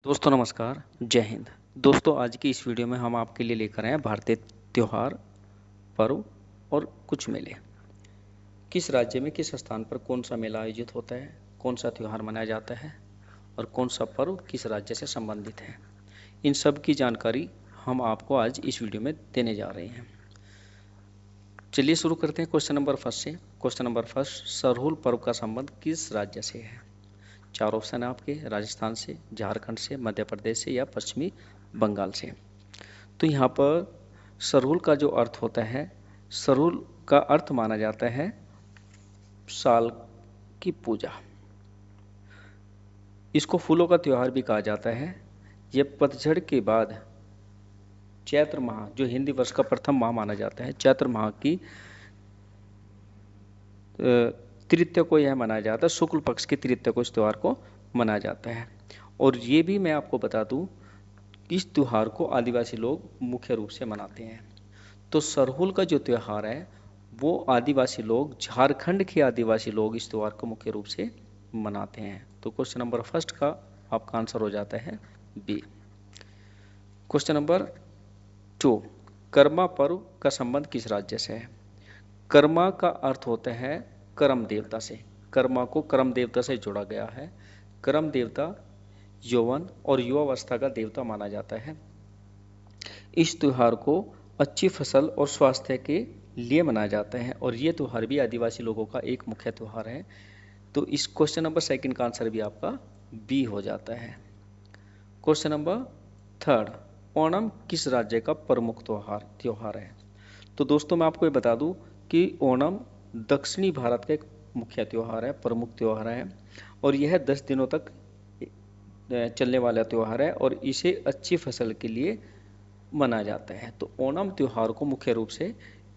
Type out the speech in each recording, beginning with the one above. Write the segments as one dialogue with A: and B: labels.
A: दोस्तों नमस्कार, जय हिंद। दोस्तों आज की इस वीडियो में हम आपके लिए लेकर आए हैं भारतीय त्योहार, पर्व और कुछ मेले। किस राज्य में किस स्थान पर कौन सा मेला आयोजित होता है, कौन सा त्योहार मनाया जाता है और कौन सा पर्व किस राज्य से संबंधित है, इन सब की जानकारी हम आपको आज इस वीडियो में देने जा रहे हैं। चलिए शुरू करते हैं क्वेश्चन नंबर फर्स्ट से। क्वेश्चन नंबर फर्स्ट, सरहुल पर्व का संबंध किस राज्य से है? चार ऑप्शन है आपके, राजस्थान से, झारखंड से, मध्य प्रदेश से या पश्चिमी बंगाल से। तो यहाँ पर सरहुल का जो अर्थ होता है, सरहुल का अर्थ माना जाता है साल की पूजा। इसको फूलों का त्योहार भी कहा जाता है। यह पतझड़ के बाद चैत्र माह, जो हिंदी वर्ष का प्रथम माह माना जाता है, चैत्र माह की तृतीया को यह मनाया जाता है। शुक्ल पक्ष की तृतीया को इस त्योहार को मनाया जाता है। और ये भी मैं आपको बता दूं, इस त्योहार को आदिवासी लोग मुख्य रूप से मनाते हैं। तो सरहुल का जो त्योहार है वो आदिवासी लोग, झारखंड के आदिवासी लोग इस त्योहार को मुख्य रूप से मनाते हैं। तो क्वेश्चन नंबर फर्स्ट का आपका आंसर हो जाता है बी। क्वेश्चन नंबर 2, कर्मा पर्व का संबंध किस राज्य से है? कर्मा का अर्थ होता है कर्म देवता से। कर्मा को कर्म देवता से जोड़ा गया है। कर्म देवता यौवन और युवावस्था का देवता माना जाता है। इस त्योहार को अच्छी फसल और स्वास्थ्य के लिए मनाया जाता है और ये त्योहार भी आदिवासी लोगों का एक मुख्य त्योहार है। तो इस क्वेश्चन नंबर सेकंड का आंसर भी आपका बी हो जाता है। क्वेश्चन नंबर थर्ड, ओणम किस राज्य का प्रमुख त्योहार है? तो दोस्तों मैं आपको ये बता दूं कि ओणम दक्षिणी भारत का एक मुख्य त्योहार है, प्रमुख त्योहार है और यह 10 दिनों तक चलने वाला त्योहार है और इसे अच्छी फसल के लिए मनाया जाता है। तो ओणम त्योहार को मुख्य रूप से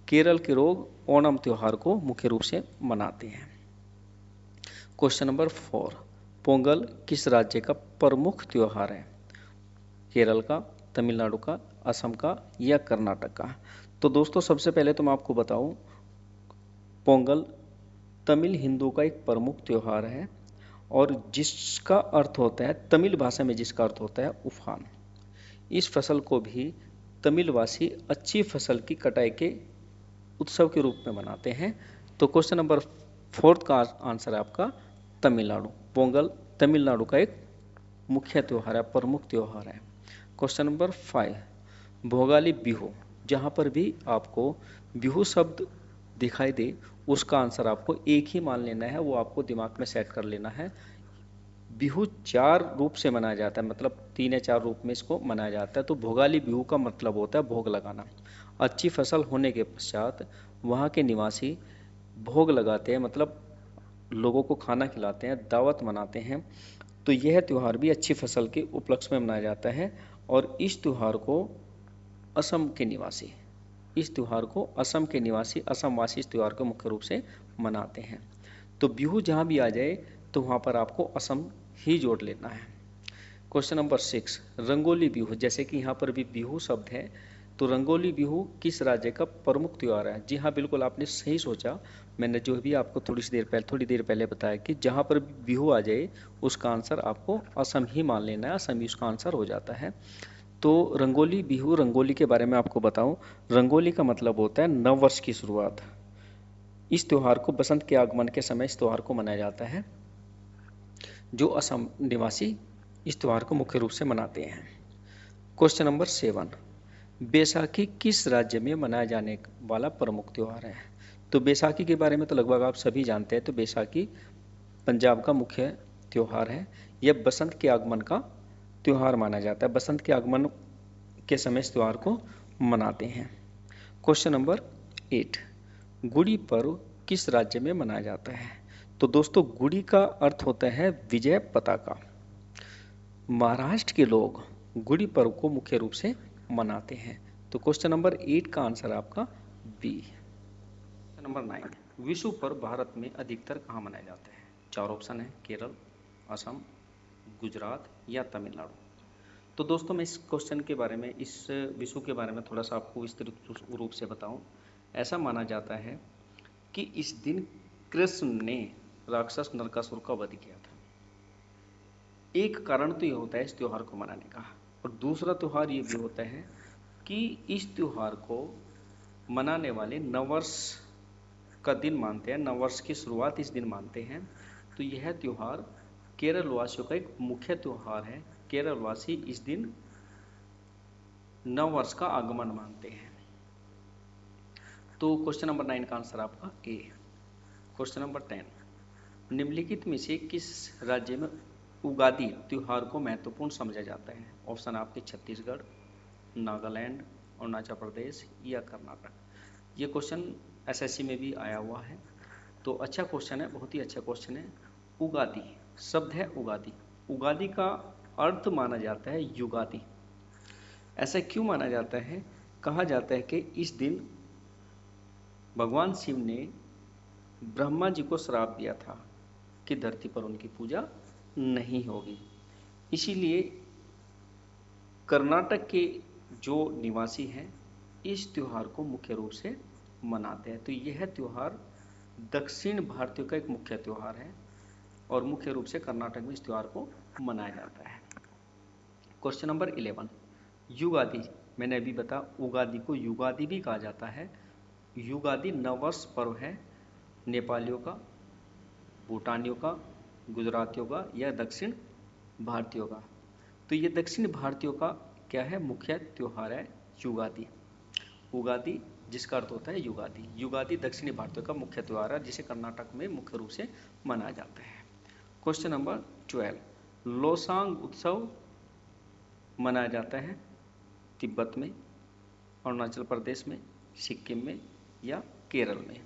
A: केरल के लोग ओणम त्योहार को मुख्य रूप से मनाते हैं। क्वेश्चन नंबर 4, पोंगल किस राज्य का प्रमुख त्योहार है? केरल का, तमिलनाडु का, असम का या कर्नाटक का? तो दोस्तों सबसे पहले तो मैं आपको बताऊं, पोंगल तमिल हिंदू का एक प्रमुख त्योहार है और जिसका अर्थ होता है, तमिल भाषा में जिसका अर्थ होता है उफान। इस फसल को भी तमिलवासी अच्छी फसल की कटाई के उत्सव के रूप में मनाते हैं। तो क्वेश्चन नंबर 4 का आंसर है आपका तमिलनाडु। पोंगल तमिलनाडु का एक मुख्य त्योहार है, प्रमुख त्योहार है। क्वेश्चन नंबर 5, भोगाली बिहू, जहां पर भी आपको बिहू शब्द दिखाई दे उसका आंसर आपको एक ही मान लेना है, वो आपको दिमाग में सेट कर लेना है। बिहू 4 रूप से मनाया जाता है, मतलब 3 या 4 रूप में इसको मनाया जाता है। तो भोगाली बिहू का मतलब होता है भोग लगाना। अच्छी फसल होने के पश्चात वहाँ के निवासी भोग लगाते हैं, मतलब लोगों को खाना खिलाते हैं, दावत मनाते हैं। तो यह त्यौहार भी अच्छी फसल के उपलक्ष्य में मनाया जाता है और इस त्यौहार को असम के निवासी असमवासी इस त्यौहार को मुख्य रूप से मनाते हैं। तो बिहू जहाँ भी आ जाए तो वहाँ पर आपको असम ही जोड़ लेना है। क्वेश्चन नंबर 6, रंगोली बिहू, जैसे कि यहाँ पर भी बिहू शब्द है, तो रंगोली बिहू किस राज्य का प्रमुख त्योहार है? जी हाँ, बिल्कुल आपने सही सोचा। मैंने जो भी आपको थोड़ी देर पहले बताया कि जहाँ पर भी बिहू आ जाए उसका आंसर आपको असम ही मान लेना है, असम ही उसका आंसर हो जाता है। तो रंगोली बिहू, रंगोली के बारे में आपको बताऊं, रंगोली का मतलब होता है नव वर्ष की शुरुआत। इस त्योहार को बसंत के आगमन के समय इस त्योहार को मनाया जाता है। जो असम निवासी इस त्योहार को मुख्य रूप से मनाते हैं। क्वेश्चन नंबर 7, बैसाखी किस राज्य में मनाया जाने वाला प्रमुख त्योहार है? तो बैसाखी के बारे में तो लगभग आप सभी जानते हैं। तो बैसाखी पंजाब का मुख्य त्योहार है। यह बसंत के आगमन का त्योहार माना जाता है। बसंत के आगमन के समय इस त्योहार को मनाते हैं। क्वेश्चन नंबर 8, गुड़ी पर्व किस राज्य में मनाया जाता है? तो दोस्तों गुड़ी का अर्थ होता है विजय पताका। महाराष्ट्र के लोग गुड़ी पर्व को मुख्य रूप से मनाते हैं। तो क्वेश्चन नंबर 8 का आंसर आपका बी। नंबर 9, विशु पर्व भारत में अधिकतर कहाँ मनाया जाता है? 4 ऑप्शन है, केरल, असम, गुजरात या तमिलनाडु। तो दोस्तों मैं इस क्वेश्चन के बारे में, इस विशु के बारे में थोड़ा सा आपको विस्तृत रूप से बताऊं। ऐसा माना जाता है कि इस दिन कृष्ण ने राक्षस नरकासुर का वध किया था। एक कारण तो ये होता है इस त्यौहार को मनाने का, और दूसरा त्यौहार ये भी होता है कि इस त्यौहार को मनाने वाले नववर्ष का दिन मानते हैं, नववर्ष की शुरुआत इस दिन मानते हैं। तो यह त्यौहार केरल वासियों का एक मुख्य त्यौहार है। केरल वासी इस दिन नववर्ष का आगमन मानते हैं। तो क्वेश्चन नंबर 9 का आंसर आपका ए। क्वेश्चन नंबर 10, निम्नलिखित में से किस राज्य में उगादि त्योहार को महत्वपूर्ण समझा जाता है? ऑप्शन आपके छत्तीसगढ़, नागालैंड, अरुणाचल प्रदेश या कर्नाटक। ये क्वेश्चन एसएससी में भी आया हुआ है, तो अच्छा क्वेश्चन है, बहुत ही अच्छा क्वेश्चन है। उगादि शब्द है उगादि, उगादि का अर्थ माना जाता है युगादि। ऐसा क्यों माना जाता है? कहा जाता है कि इस दिन भगवान शिव ने ब्रह्मा जी को श्राप दिया था कि धरती पर उनकी पूजा नहीं होगी, इसीलिए कर्नाटक के जो निवासी हैं इस त्यौहार को मुख्य रूप से मनाते हैं। तो यह त्यौहार दक्षिण भारतीयों का एक मुख्य त्यौहार है और मुख्य रूप से कर्नाटक में इस त्यौहार को मनाया जाता है। क्वेश्चन नंबर 11, युगादि, मैंने अभी बताया उगादि को युगादि भी कहा जाता है। युगादि नववर्ष पर्व है नेपालियों का, भूटानियों का, गुजरातियों का या दक्षिण भारतीयों का। तो ये दक्षिण भारतीयों का क्या है? मुख्य त्यौहार है युगादि। उगादि जिसका अर्थ होता है युगादि, युगादि दक्षिणी भारतीयों का मुख्य त्यौहार है जिसे कर्नाटक में मुख्य रूप से मनाया जाता है। क्वेश्चन नंबर 12, लोसांग उत्सव मनाया जाता है तिब्बत में, अरुणाचल प्रदेश में, सिक्किम में या केरल में।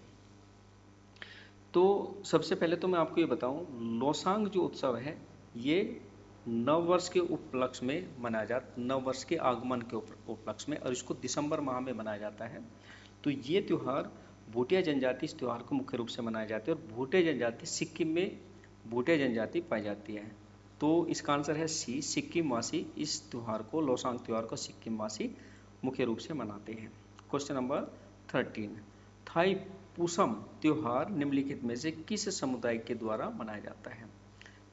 A: तो सबसे पहले तो मैं आपको ये बताऊं, लोसांग जो उत्सव है ये नववर्ष के उपलक्ष्य में मनाया जाता, नववर्ष के आगमन के उपलक्ष्य में, और इसको दिसंबर माह में मनाया जाता है। तो ये त्यौहार भूटिया जनजाति इस त्यौहार को मुख्य रूप से मनाया जाता है, और भूटिया जनजाति सिक्किम में भूटिया जनजाति पाई जाती है। तो इसका आंसर है सी, सिक्किम वासी इस त्यौहार को, लोसांग त्यौहार को सिक्किम वासी मुख्य रूप से मनाते हैं। क्वेश्चन नंबर 13, थाई पूसम त्यौहार निम्नलिखित में से किस समुदाय के द्वारा मनाया जाता है?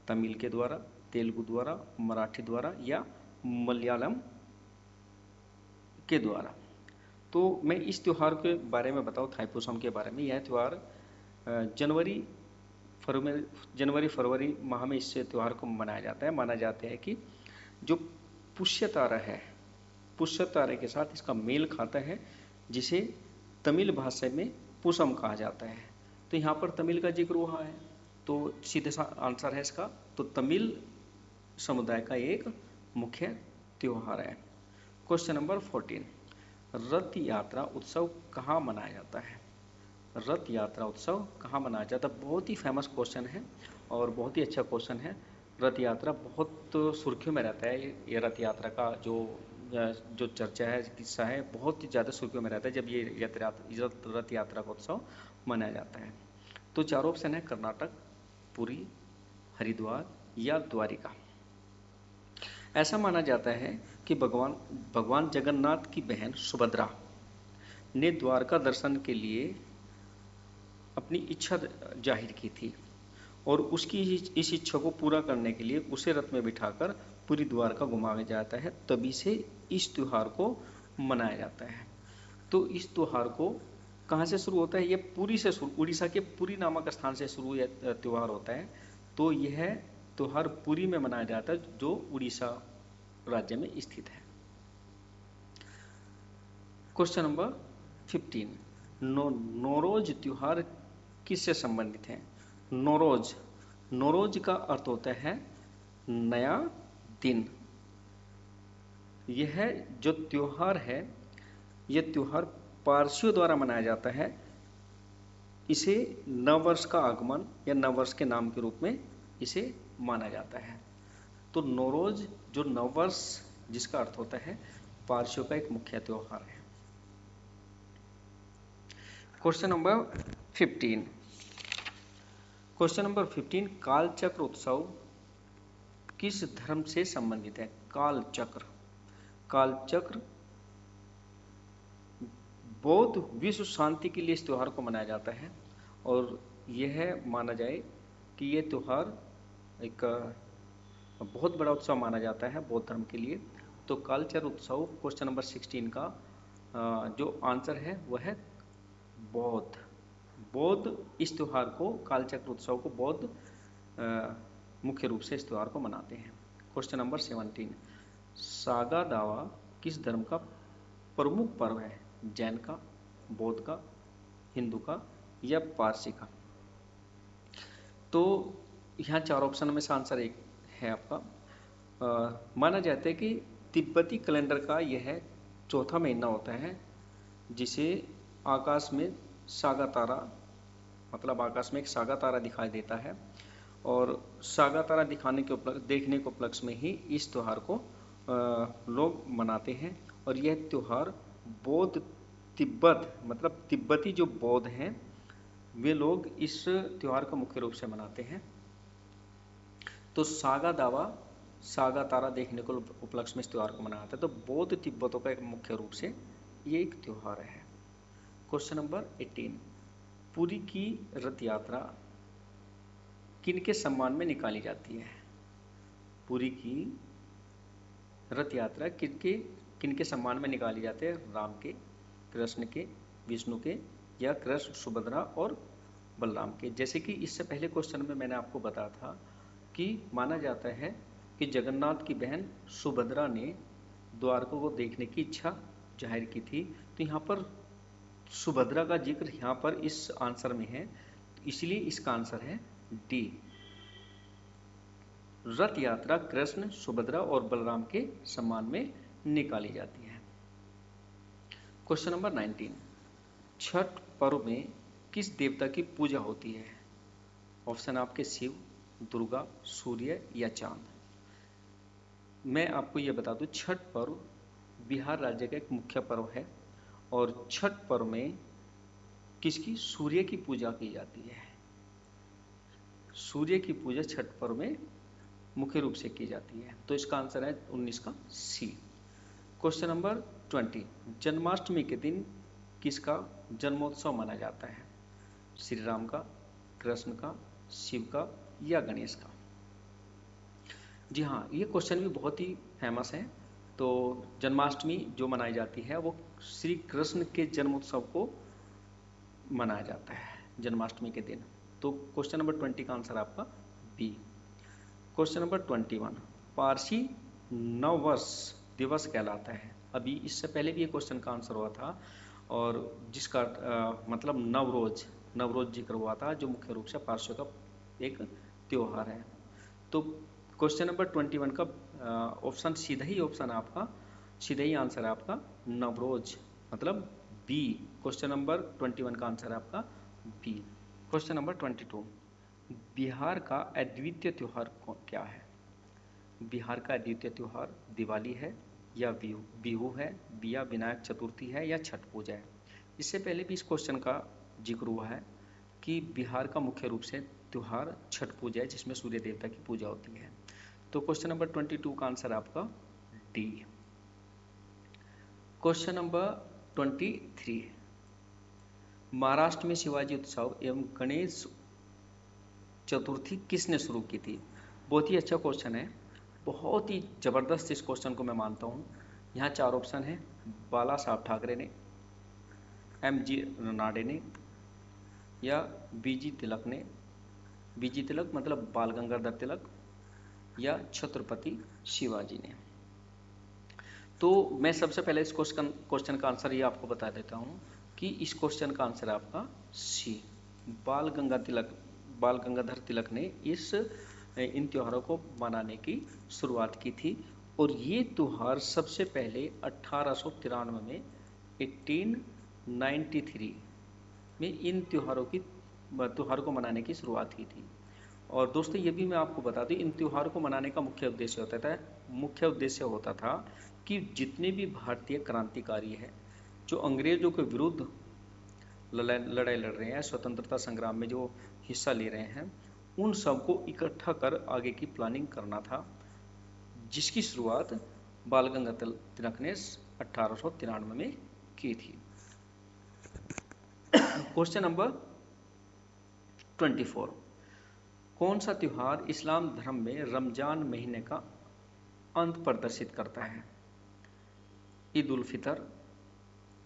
A: तमिल के द्वारा, तेलुगु द्वारा, मराठी द्वारा या मलयालम के द्वारा। तो मैं इस त्यौहार के बारे में बताऊं, थाईपुसम के बारे में। यह त्यौहार जनवरी फरवरी माह में इस त्यौहार को मनाया जाता है। माना जाता है कि जो पुष्य तारा है, पुष्य तारे के साथ इसका मेल खाता है, जिसे तमिल भाषा में पूसम कहा जाता है। तो यहाँ पर तमिल का जिक्र हुआ है, तो सीधे सा आंसर है इसका, तो तमिल समुदाय का एक मुख्य त्यौहार है। क्वेश्चन नंबर 14, रथ यात्रा उत्सव कहाँ मनाया जाता है? रथ यात्रा उत्सव कहाँ मनाया जाता है? बहुत ही फेमस क्वेश्चन है और बहुत ही अच्छा क्वेश्चन है। रथ यात्रा बहुत सुर्खियों में रहता है। ये रथ यात्रा का जो चर्चा है, किस्सा है, बहुत ही ज़्यादा सुर्खियों में रहता है जब ये रथ यात्रा का उत्सव मनाया जाता है। तो चार ऑप्शन है, कर्नाटक, पुरी, हरिद्वार या द्वारिका। ऐसा माना जाता है कि भगवान जगन्नाथ की बहन सुभद्रा ने द्वारका दर्शन के लिए अपनी इच्छा जाहिर की थी, और उसकी इस इच्छा को पूरा करने के लिए उसे रथ में बिठाकर पूरी द्वारका घुमाया जाता है। तभी से इस त्यौहार को मनाया जाता है। तो इस त्यौहार को कहाँ से शुरू होता है? ये पुरी से शुरू, उड़ीसा के पुरी नामक स्थान से शुरू यह त्यौहार होता है। तो यह त्यौहार पुरी में मनाया जाता है, जो उड़ीसा राज्य में स्थित है। क्वेश्चन नंबर 15, नौरोज त्यौहार किससे संबंधित है? नौरोज का अर्थ होता है नया दिन। यह जो त्यौहार है, यह त्यौहार पारसियों द्वारा मनाया जाता है। इसे नववर्ष का आगमन या नववर्ष के नाम के रूप में इसे माना जाता है। तो नौरोज जो नववर्ष जिसका अर्थ होता है पारसियों का एक मुख्य त्यौहार है। क्वेश्चन नंबर 15, क्वेश्चन नंबर 15, कालचक्र उत्सव किस धर्म से संबंधित है? कालचक्र बौद्ध विश्व शांति के लिए इस त्यौहार को मनाया जाता है, और यह माना जाए कि यह त्यौहार एक बहुत बड़ा उत्सव माना जाता है बौद्ध धर्म के लिए। तो कल्चर उत्सव क्वेश्चन नंबर 16 का जो आंसर है वह है बौद्ध। बौद्ध इस त्यौहार को, कालचक्र उत्सव को बौद्ध मुख्य रूप से इस त्यौहार को मनाते हैं। क्वेश्चन नंबर 17, सागा दावा किस धर्म का प्रमुख पर्व है? जैन का, बौद्ध का, हिंदू का या पारसी का? तो यहाँ 4 ऑप्शन में से आंसर एक है आपका। माना जाता है कि तिब्बती कैलेंडर का यह चौथा महीना होता है, जिसे आकाश में सागा तारा, मतलब आकाश में एक सागा तारा दिखाई देता है, और सागा तारा देखने के उपलक्ष्य में ही इस त्यौहार को लोग मनाते हैं। और यह त्यौहार बौद्ध तिब्बत, मतलब तिब्बती जो बौद्ध हैं वे लोग इस त्यौहार को मुख्य रूप से मनाते हैं। तो सागा दावा, सागा तारा देखने को उपलक्ष्य में इस त्यौहार को मनाया जाता है। तो बौद्ध तिब्बतों का एक मुख्य रूप से ये एक त्यौहार है। क्वेश्चन नंबर 18, पुरी की रथ यात्रा किनके सम्मान में निकाली जाती है? पुरी की रथ यात्रा किनके सम्मान में निकाली जाती है? राम के, कृष्ण के, विष्णु के या कृष्ण, सुभद्रा और बलराम के? जैसे कि इससे पहले क्वेश्चन में मैंने आपको बताया था कि माना जाता है कि जगन्नाथ की बहन सुभद्रा ने द्वारका को देखने की इच्छा जाहिर की थी। तो यहाँ पर सुभद्रा का जिक्र यहाँ पर इस आंसर में है, इसलिए इसका आंसर है डी। रथ यात्रा कृष्ण, सुभद्रा और बलराम के सम्मान में निकाली जाती है। क्वेश्चन नंबर 19, छठ पर्व में किस देवता की पूजा होती है? ऑप्शन आपके शिव, दुर्गा, सूर्य या चांद। मैं आपको यह बता दूं, छठ पर्व बिहार राज्य का एक मुख्य पर्व है और छठ पर्व में किसकी? सूर्य की पूजा की जाती है। सूर्य की पूजा छठ पर्व में मुख्य रूप से की जाती है। तो इसका आंसर है 19 का सी। क्वेश्चन नंबर 20, जन्माष्टमी के दिन किसका जन्मोत्सव माना जाता है? श्री राम का, कृष्ण का, शिव का या गणेश का? जी हाँ, ये क्वेश्चन भी बहुत ही फेमस है। तो जन्माष्टमी जो मनाई जाती है वो श्री कृष्ण के जन्मोत्सव को मनाया जाता है जन्माष्टमी के दिन। तो क्वेश्चन नंबर 20 का आंसर आपका बी। क्वेश्चन नंबर 21, पारसी नववर्ष दिवस कहलाता है। अभी इससे पहले भी ये क्वेश्चन का आंसर हुआ था और जिसका मतलब नवरोज जिक्र हुआ था, जो मुख्य रूप से पारसियों का एक त्यौहार है। तो क्वेश्चन नंबर 21 का ऑप्शन सीधा ही आंसर है आपका नवरोज, मतलब बी। क्वेश्चन नंबर 21 का आंसर है आपका बी। क्वेश्चन नंबर 22, बिहार का अद्वितीय त्यौहार क्या है? बिहार का अद्वितीय त्यौहार दिवाली है या बिहू है या विनायक चतुर्थी है या छठ पूजा है? इससे पहले भी इस क्वेश्चन का जिक्र हुआ है कि बिहार का मुख्य रूप से त्यौहार छठ पूजा है, जिसमें सूर्य देवता की पूजा होती है। तो क्वेश्चन नंबर 22 का आंसर आपका डी। क्वेश्चन नंबर 23, महाराष्ट्र में शिवाजी उत्सव एवं गणेश चतुर्थी किसने शुरू की थी? बहुत ही अच्छा क्वेश्चन है, बहुत ही जबरदस्त इस क्वेश्चन को मैं मानता हूँ। यहाँ 4 ऑप्शन है, बाला साहब ठाकरे ने, MG रनाडे ने या बीजी तिलक ने, बीजी तिलक मतलब बाल गंगाधर तिलक, या छत्रपति शिवाजी ने। तो मैं सबसे पहले इस क्वेश्चन का आंसर ये आपको बता देता हूँ कि इस क्वेश्चन का आंसर आपका सी, बाल गंगाधर तिलक ने इन त्योहारों को मनाने की शुरुआत की थी। और ये त्यौहार सबसे पहले 1893 में 1893 में इन त्योहार को मनाने की शुरुआत की थी। और दोस्तों ये भी मैं आपको बता दूं, इन त्योहारों को मनाने का मुख्य उद्देश्य होता था कि जितने भी भारतीय क्रांतिकारी हैं जो अंग्रेजों के विरुद्ध लड़ाई लड़ रहे हैं, स्वतंत्रता संग्राम में जो हिस्सा ले रहे हैं, उन सबको इकट्ठा कर आगे की प्लानिंग करना था, जिसकी शुरुआत बाल गंगाधर तिलक ने 1893 में की थी। क्वेश्चन नंबर 24, कौन सा त्योहार इस्लाम धर्म में रमजान महीने का अंत प्रदर्शित करता है? ईद उल फितर,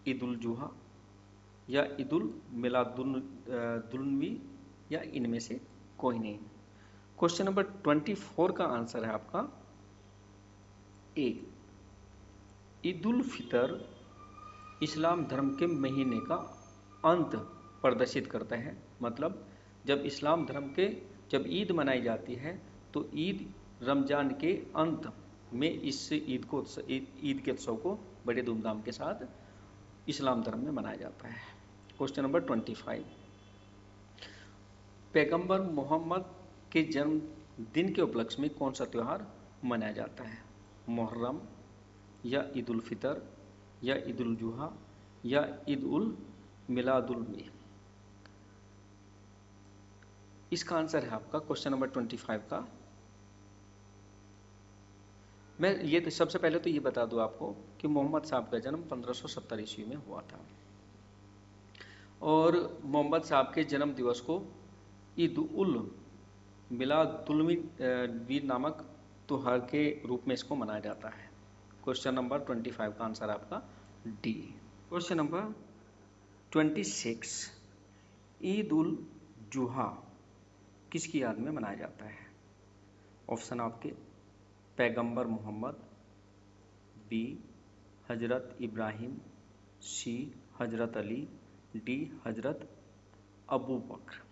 A: ईद उल जुहा या ईद उल मिलादुन्नबी या इनमें से कोई नहीं। क्वेश्चन नंबर 24 का आंसर है आपका ए। ईद उल फितर इस्लाम धर्म के महीने का अंत प्रदर्शित करता है। मतलब जब इस्लाम धर्म के जब ईद मनाई जाती है तो ईद रमजान के अंत में इस ईद के उत्सव को बड़े धूमधाम के साथ इस्लाम धर्म में मनाया जाता है। क्वेश्चन नंबर 25, पैगंबर मोहम्मद के जन्म दिन के उपलक्ष्य में कौन सा त्यौहार मनाया जाता है? मुहर्रम या ईद उल फितर या ईद उल जुहा या ईद उल मिलादुन्नबी? इसका आंसर है आपका क्वेश्चन नंबर 25 का। मैं ये तो सबसे पहले तो ये बता दूं आपको कि मोहम्मद साहब का जन्म 1570 ईस्वी में हुआ था और मोहम्मद साहब के जन्म दिवस को ईद उल मिलादुन्नबी नामक त्योहार के रूप में इसको मनाया जाता है। क्वेश्चन नंबर 25 का आंसर आपका D. Question number 26, Eid ul Zuha किसकी याद में मनाया जाता है? ऑप्शन आपके पैगंबर मोहम्मद, बी हजरत इब्राहिम, सी हजरत अली, डी हजरत अबू बकर।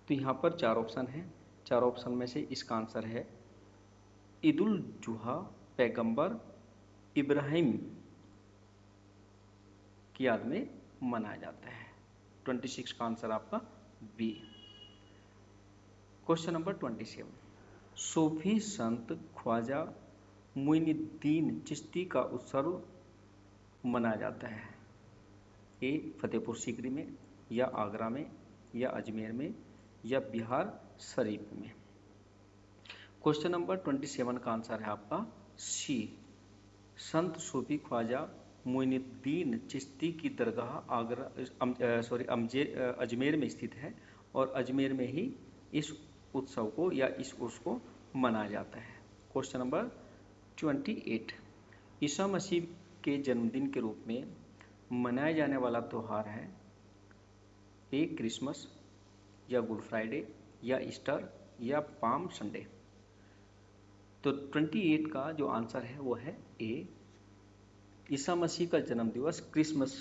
A: तो यहाँ पर 4 ऑप्शन हैं। 4 ऑप्शन में से इसका आंसर है ईद उल जुहा पैगंबर इब्राहिम की याद में मनाया जाता है। 26 का आंसर आपका बी। क्वेश्चन नंबर 27, सूफी संत ख्वाजा मुइनुद्दीन चिश्ती का उत्सव मनाया जाता है? ए फतेहपुर सीकरी में या आगरा में या अजमेर में या बिहार शरीफ में? क्वेश्चन नंबर 27 का आंसर है आपका सी। संत सूफी ख्वाजा मुइनुद्दीन चिश्ती की दरगाह अजमेर में स्थित है और अजमेर में ही इस उत्सव को या इस उर्स को मनाया जाता है। क्वेश्चन नंबर 28, ईसा मसीह के जन्मदिन के रूप में मनाया जाने वाला त्यौहार है? ए क्रिसमस या गुड फ्राइडे या ईस्टर या पाम संडे? तो 28 का जो आंसर है वो है ए। ईसा मसीह का जन्म दिवस क्रिसमस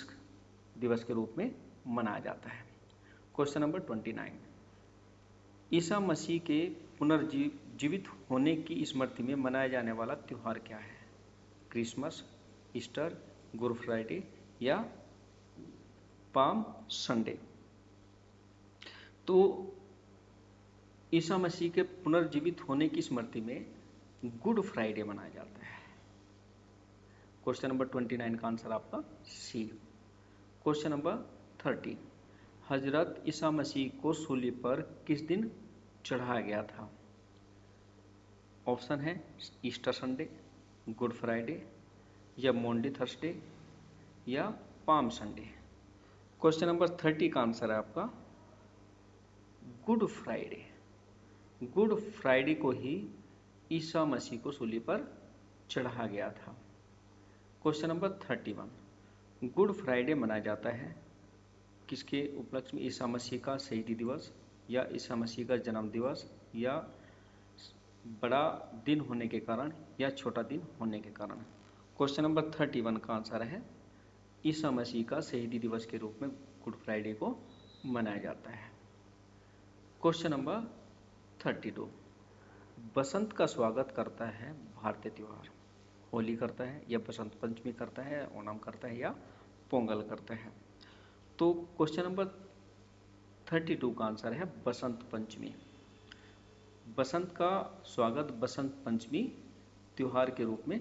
A: दिवस के रूप में मनाया जाता है। क्वेश्चन नंबर 29, ईसा मसीह के पुनर्जीवित होने की स्मृति में मनाया जाने वाला त्यौहार क्या है? क्रिसमस, ईस्टर, गुड फ्राइडे या पाम संडे? तो ईसा मसीह के पुनर्जीवित होने की स्मृति में गुड फ्राइडे मनाया जाता है। क्वेश्चन नंबर 29 का आंसर आपका सी। क्वेश्चन नंबर 30, हजरत ईसा मसीह को सूली पर किस दिन चढ़ाया गया था? ऑप्शन है ईस्टर संडे, गुड फ्राइडे या मॉन्डे थर्सडे या पाम संडे? क्वेश्चन नंबर 30 का आंसर है आपका गुड फ्राइडे। गुड फ्राइडे को ही ईसा मसीह को सूली पर चढ़ाया गया था। क्वेश्चन नंबर 31, गुड फ्राइडे मनाया जाता है किसके उपलक्ष्य में? ईसा मसीह का शहीदी दिवस या ईसा मसीह का जन्म दिवस या बड़ा दिन होने के कारण या छोटा दिन होने के कारण? क्वेश्चन नंबर 31 का आंसर है ईसा मसीह का शहीदी दिवस के रूप में गुड फ्राइडे को मनाया जाता है। क्वेश्चन नंबर 32, बसंत का स्वागत करता है भारतीय त्यौहार? होली करता है या बसंत पंचमी करता है, ओणम करता है या पोंगल करता है? तो क्वेश्चन नंबर 32 का आंसर है बसंत पंचमी। बसंत का स्वागत बसंत पंचमी त्योहार के रूप में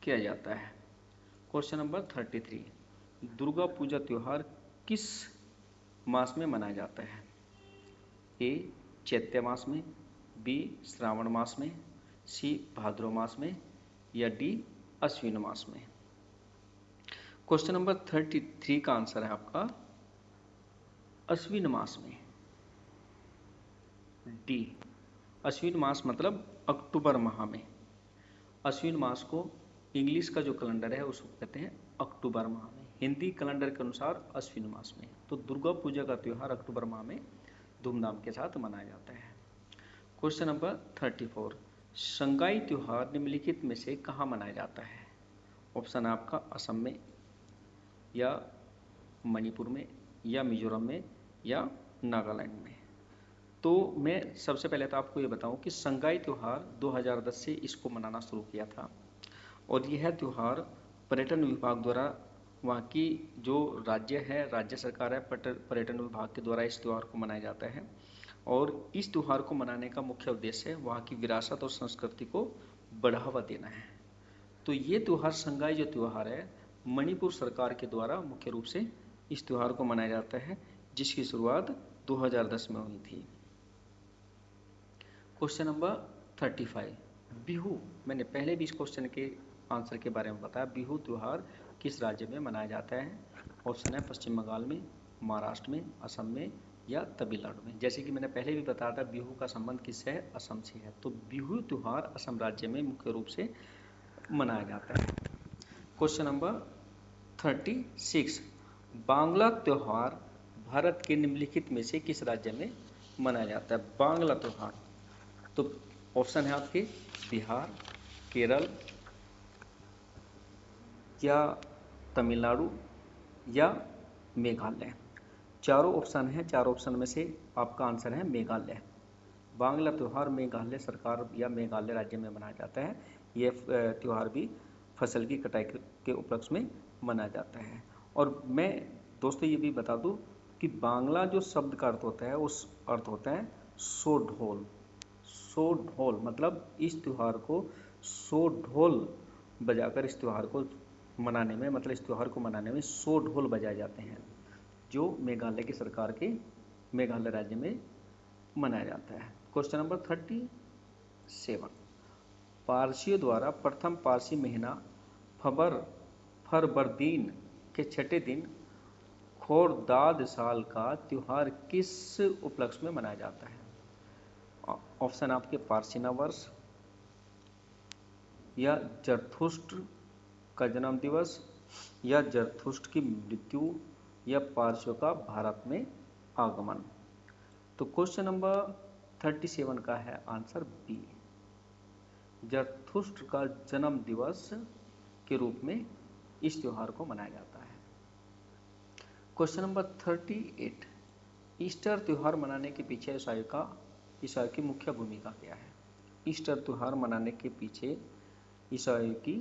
A: किया जाता है। क्वेश्चन नंबर 33, दुर्गा पूजा त्योहार किस मास में मनाया जाता है? ए चैत्र मास में, बी श्रावण मास में, सी भाद्रव मास में या डी अश्विन मास में? क्वेश्चन नंबर 33 का आंसर है आपका अश्विन मास में। डी, अश्विन मास मतलब अक्टूबर माह में। अश्विन मास को इंग्लिश का जो कैलेंडर है उसको कहते हैं अक्टूबर माह में, हिंदी कैलेंडर के अनुसार अश्विन मास में। तो दुर्गा पूजा का त्यौहार अक्टूबर माह में धूमधाम के साथ मनाया जाता है। क्वेश्चन नंबर 34, संगाई त्यौहार निम्नलिखित में से कहाँ मनाया जाता है? ऑप्शन है आपका असम में, या मणिपुर में, या मिजोरम में, या नागालैंड में। तो मैं सबसे पहले तो आपको ये बताऊं कि संगाई त्यौहार 2010 से इसको मनाना शुरू किया था, और यह त्यौहार पर्यटन विभाग द्वारा, वहाँ की जो राज्य है, राज्य सरकार है, पर्यटन विभाग के द्वारा इस त्यौहार को मनाया जाता है। और इस त्यौहार को मनाने का मुख्य उद्देश्य है वहाँ की विरासत और संस्कृति को बढ़ावा देना है। तो ये त्यौहार, संगाई जो त्यौहार है, मणिपुर सरकार के द्वारा मुख्य रूप से इस त्यौहार को मनाया जाता है, जिसकी शुरुआत 2010 में हुई थी। Question number 35, Bihu. मैंने पहले भी इस क्वेश्चन के आंसर के बारे में बताया। बिहू त्यौहार किस राज्य में मनाया जाता है? ऑप्शन है पश्चिम बंगाल में, महाराष्ट्र में, असम में, या तमिलनाडु में। जैसे कि मैंने पहले भी बताया था, बिहू का संबंध किससे है? असम से है। तो बिहू त्यौहार असम राज्य में मुख्य रूप से मनाया जाता है। क्वेश्चन नंबर 36, बांग्ला त्यौहार भारत के निम्नलिखित में से किस राज्य में मनाया जाता है? बांग्ला त्यौहार। तो ऑप्शन है आपके बिहार, केरल, या तमिलनाडु, या मेघालय। चारों ऑप्शन हैं, चारों ऑप्शन में से आपका आंसर है मेघालय। बांग्ला त्यौहार मेघालय सरकार या मेघालय राज्य में मनाया जाता है। ये त्यौहार भी फसल की कटाई के उपलक्ष्य में मनाया जाता है। और मैं दोस्तों ये भी बता दूं कि बांग्ला जो शब्द का अर्थ होता है, उस अर्थ होता है सो ढोल। सो ढोल मतलब इस त्यौहार को सो ढोल बजाकर इस त्यौहार को मनाने में, मतलब इस त्यौहार को मनाने में 100 ढोल बजाए जाते हैं, जो मेघालय की सरकार के मेघालय राज्य में मनाया जाता है। क्वेश्चन नंबर 37, पारसियों द्वारा प्रथम पारसी महीना फरवरदीन के छठे दिन खोरदाद साल का त्यौहार किस उपलक्ष्य में मनाया जाता है? ऑप्शन आपके पारसी नववर्ष, या जरथुष्ट का जन्म दिवस, या जरथुष्ट की मृत्यु, या पारसियों का भारत में आगमन। तो क्वेश्चन नंबर 37 का है आंसर बी, जरथुष्ट का जन्म दिवस के रूप में इस त्यौहार को मनाया जाता है। क्वेश्चन नंबर 38, ईस्टर त्यौहार मनाने के पीछे ईसाई की मुख्य भूमिका क्या है? ईस्टर त्यौहार मनाने के पीछे ईसाई की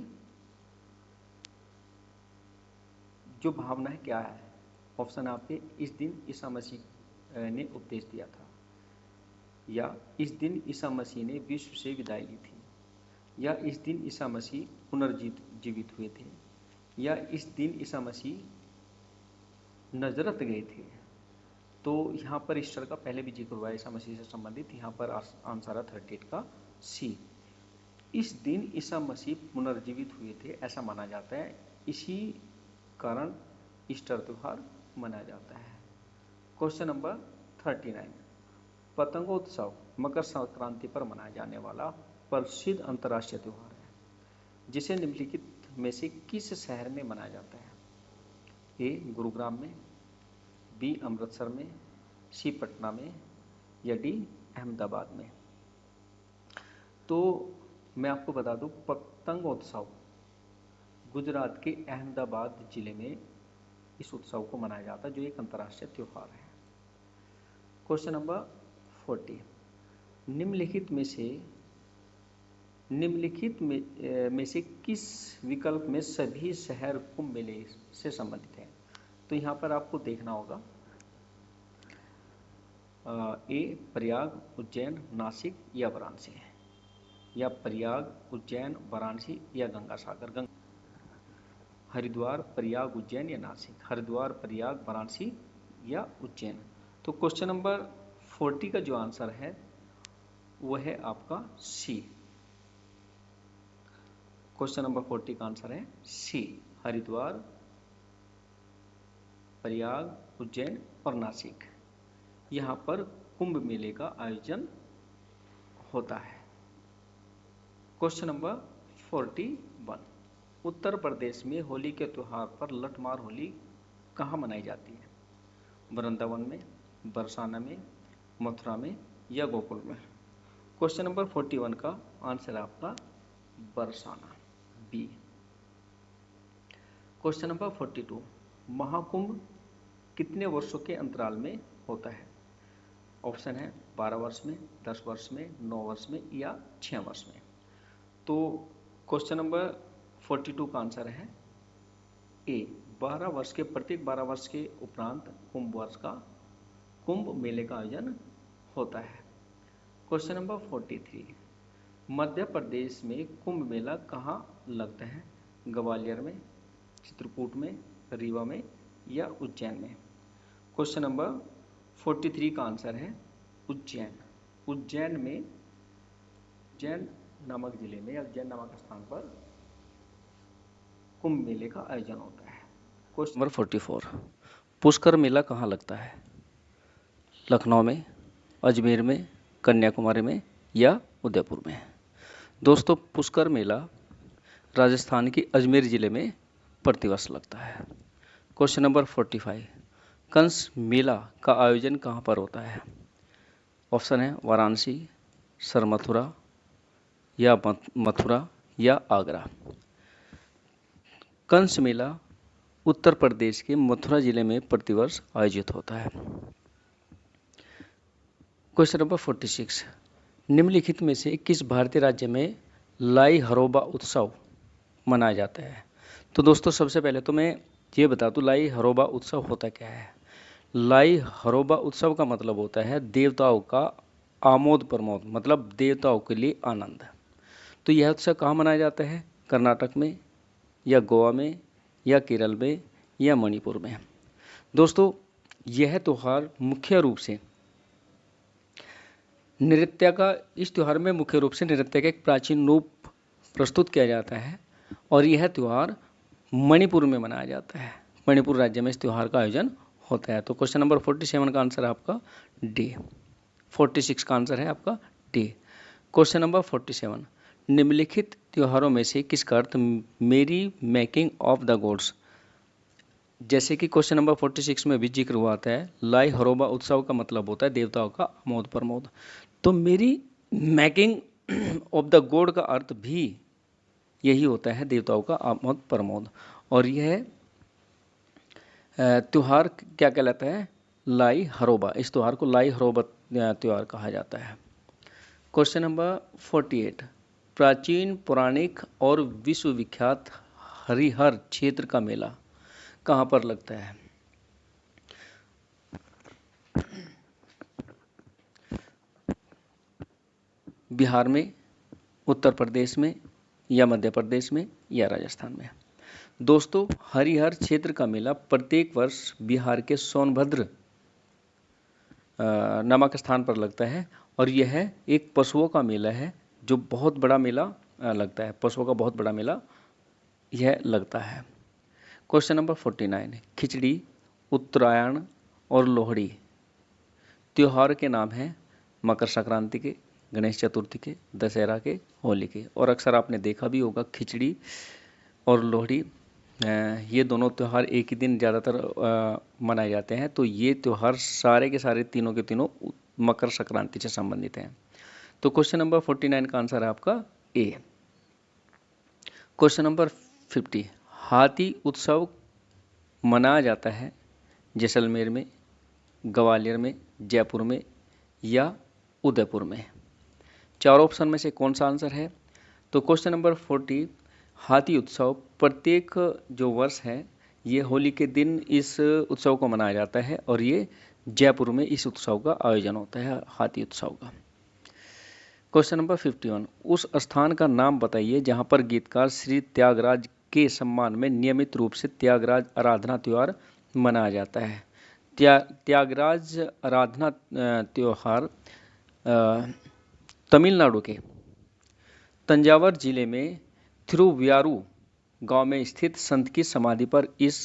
A: जो भावना है क्या है? ऑप्शन आपके इस दिन ईसा मसीह ने उपदेश दिया था, या इस दिन ईसा मसीह ने विश्व से विदाई ली थी, या इस दिन ईसा मसीह पुनर्जीवित हुए थे, या इस दिन ईसा मसीह नजरत गए थे। तो यहाँ पर ईस्टर का पहले भी जिक्र हुआ है ईसा मसीह से संबंधित। यहाँ पर आंसर है 38 का सी। इस दिन ईसा मसीह पुनर्जीवित हुए थे ऐसा माना जाता है, इसी कारण ईस्टर त्यौहार मनाया जाता है। क्वेश्चन नंबर 39, पतंगोत्सव मकर संक्रांति पर मनाया जाने वाला प्रसिद्ध अंतर्राष्ट्रीय त्यौहार है, जिसे निम्नलिखित में से किस शहर में मनाया जाता है? ए गुरुग्राम में, बी अमृतसर में, सी पटना में, या डी अहमदाबाद में। तो मैं आपको बता दूं, पतंगोत्सव गुजरात के अहमदाबाद जिले में इस उत्सव को मनाया जाता है, जो एक अंतर्राष्ट्रीय त्यौहार है। क्वेश्चन नंबर 40, निम्नलिखित में से किस विकल्प में सभी शहर कुंभ मेले से संबंधित हैं? तो यहाँ पर आपको देखना होगा, ए प्रयाग, उज्जैन, नासिक, या वाराणसी, या प्रयाग, उज्जैन, वाराणसी, या गंगा सागर। हरिद्वार, प्रयाग, उज्जैन, या नासिक। हरिद्वार, प्रयाग, वाराणसी, या उज्जैन। तो क्वेश्चन नंबर 40 का जो आंसर है वो है आपका सी। क्वेश्चन नंबर 40 का आंसर है सी, हरिद्वार, प्रयाग, उज्जैन और नासिक। यहाँ पर कुंभ मेले का आयोजन होता है? क्वेश्चन नंबर 41, उत्तर प्रदेश में होली के त्योहार पर लठमार होली कहाँ मनाई जाती है? वृंदावन में, बरसाना में, मथुरा में या गोकुल में? क्वेश्चन नंबर 41 का आंसर है आपका Barsana, B. Question number 42, Mahakumbh कितने वर्षों के अंतराल में होता है? ऑप्शन है 12 वर्ष में, 10 वर्ष में, 9 वर्ष में या 6 वर्ष में। तो क्वेश्चन नंबर 42 का आंसर है ए, 12 वर्ष के, प्रत्येक 12 वर्ष के उपरांत कुंभ मेले का आयोजन होता है। क्वेश्चन नंबर 43, मध्य प्रदेश में कुंभ मेला कहाँ लगता है? ग्वालियर में, चित्रकूट में, रीवा में या उज्जैन में? क्वेश्चन नंबर 43 का आंसर है उज्जैन। उज्जैन में, उज्जैन नामक जिले में या उज्जैन नामक स्थान पर कुंभ मेले का आयोजन होता है। क्वेश्चन नंबर 44, पुष्कर मेला कहाँ लगता है? लखनऊ में, अजमेर में, कन्याकुमारी में या उदयपुर में? दोस्तों, पुष्कर मेला राजस्थान की अजमेर जिले में प्रतिवर्ष लगता है। क्वेश्चन नंबर 45, कंस मेला का आयोजन कहाँ पर होता है? ऑप्शन है वाराणसी, सरमथुरा या मथुरा या आगरा। कंस मेला उत्तर प्रदेश के मथुरा जिले में प्रतिवर्ष आयोजित होता है। क्वेश्चन नंबर 46, निम्नलिखित में से किस भारतीय राज्य में लाई हरोबा उत्सव मनाया जाता है? तो दोस्तों, सबसे पहले तो मैं ये बता दूं लाई हरोबा उत्सव होता क्या है। लाई हरोबा उत्सव का मतलब होता है देवताओं का आमोद प्रमोद, मतलब देवताओं के लिए आनंद। तो यह उत्सव कहाँ मनाया जाता है? कर्नाटक में या गोवा में या केरल में या मणिपुर में? दोस्तों, यह त्यौहार मुख्य रूप से नृत्य का, इस त्यौहार में मुख्य रूप से नृत्य का एक प्राचीन रूप प्रस्तुत किया जाता है और यह त्यौहार मणिपुर में मनाया जाता है। मणिपुर राज्य में इस त्यौहार का आयोजन होता है। तो क्वेश्चन नंबर 47 का आंसर है आपका डी। 46 का आंसर है आपका डी। क्वेश्चन नंबर 47, निम्नलिखित त्योहारों में से किसका अर्थ मेरी मेकिंग ऑफ द गॉड्स? जैसे कि क्वेश्चन नंबर 46 में भी जिक्र हुआ था, लाई हरोबा उत्सव का मतलब होता है देवताओं का आमोद प्रमोद। तो मेरी मेकिंग ऑफ द गॉड का अर्थ भी यही होता है, देवताओं का आमोद प्रमोद। और यह त्यौहार क्या कहलाता है? लाई हरोबा। इस त्यौहार को लाई हरोबा त्यौहार कहा जाता है। क्वेश्चन नंबर 48, प्राचीन, पौराणिक और विश्वविख्यात हरिहर क्षेत्र का मेला कहाँ पर लगता है? बिहार में, उत्तर प्रदेश में या मध्य प्रदेश में या राजस्थान में? दोस्तों, हरिहर क्षेत्र का मेला प्रत्येक वर्ष बिहार के सोनभद्र नामक स्थान पर लगता है और यह एक पशुओं का मेला है, जो बहुत बड़ा मेला लगता है। पशुओं का बहुत बड़ा मेला यह लगता है। क्वेश्चन नंबर 49, खिचड़ी, उत्तरायण और लोहड़ी त्योहार के नाम हैं मकर संक्रांति के, गणेश चतुर्थी के, दशहरा के, होली के। और अक्सर आपने देखा भी होगा खिचड़ी और लोहड़ी, ये दोनों त्यौहार एक ही दिन ज़्यादातर मनाए जाते हैं। तो ये त्यौहार सारे के सारे तीनों के तीनों मकर संक्रांति से संबंधित हैं। तो क्वेश्चन नंबर 49 का आंसर है आपका ए। क्वेश्चन नंबर 50, हाथी उत्सव मनाया जाता है जैसलमेर में, ग्वालियर में, जयपुर में या उदयपुर में? चार ऑप्शन में से कौन सा आंसर है? तो क्वेश्चन नंबर 40, हाथी उत्सव प्रत्येक जो वर्ष है ये होली के दिन इस उत्सव को मनाया जाता है और ये जयपुर में इस उत्सव का आयोजन होता है, हाथी उत्सव का। क्वेश्चन नंबर 51, उस स्थान का नाम बताइए जहां पर गीतकार श्री त्यागराज के सम्मान में नियमित रूप से त्यागराज आराधना त्यौहार मनाया जाता है। त्यागराज आराधना त्यौहार तमिलनाडु के तंजावर जिले में थिरुवियारू गांव में स्थित संत की समाधि पर इस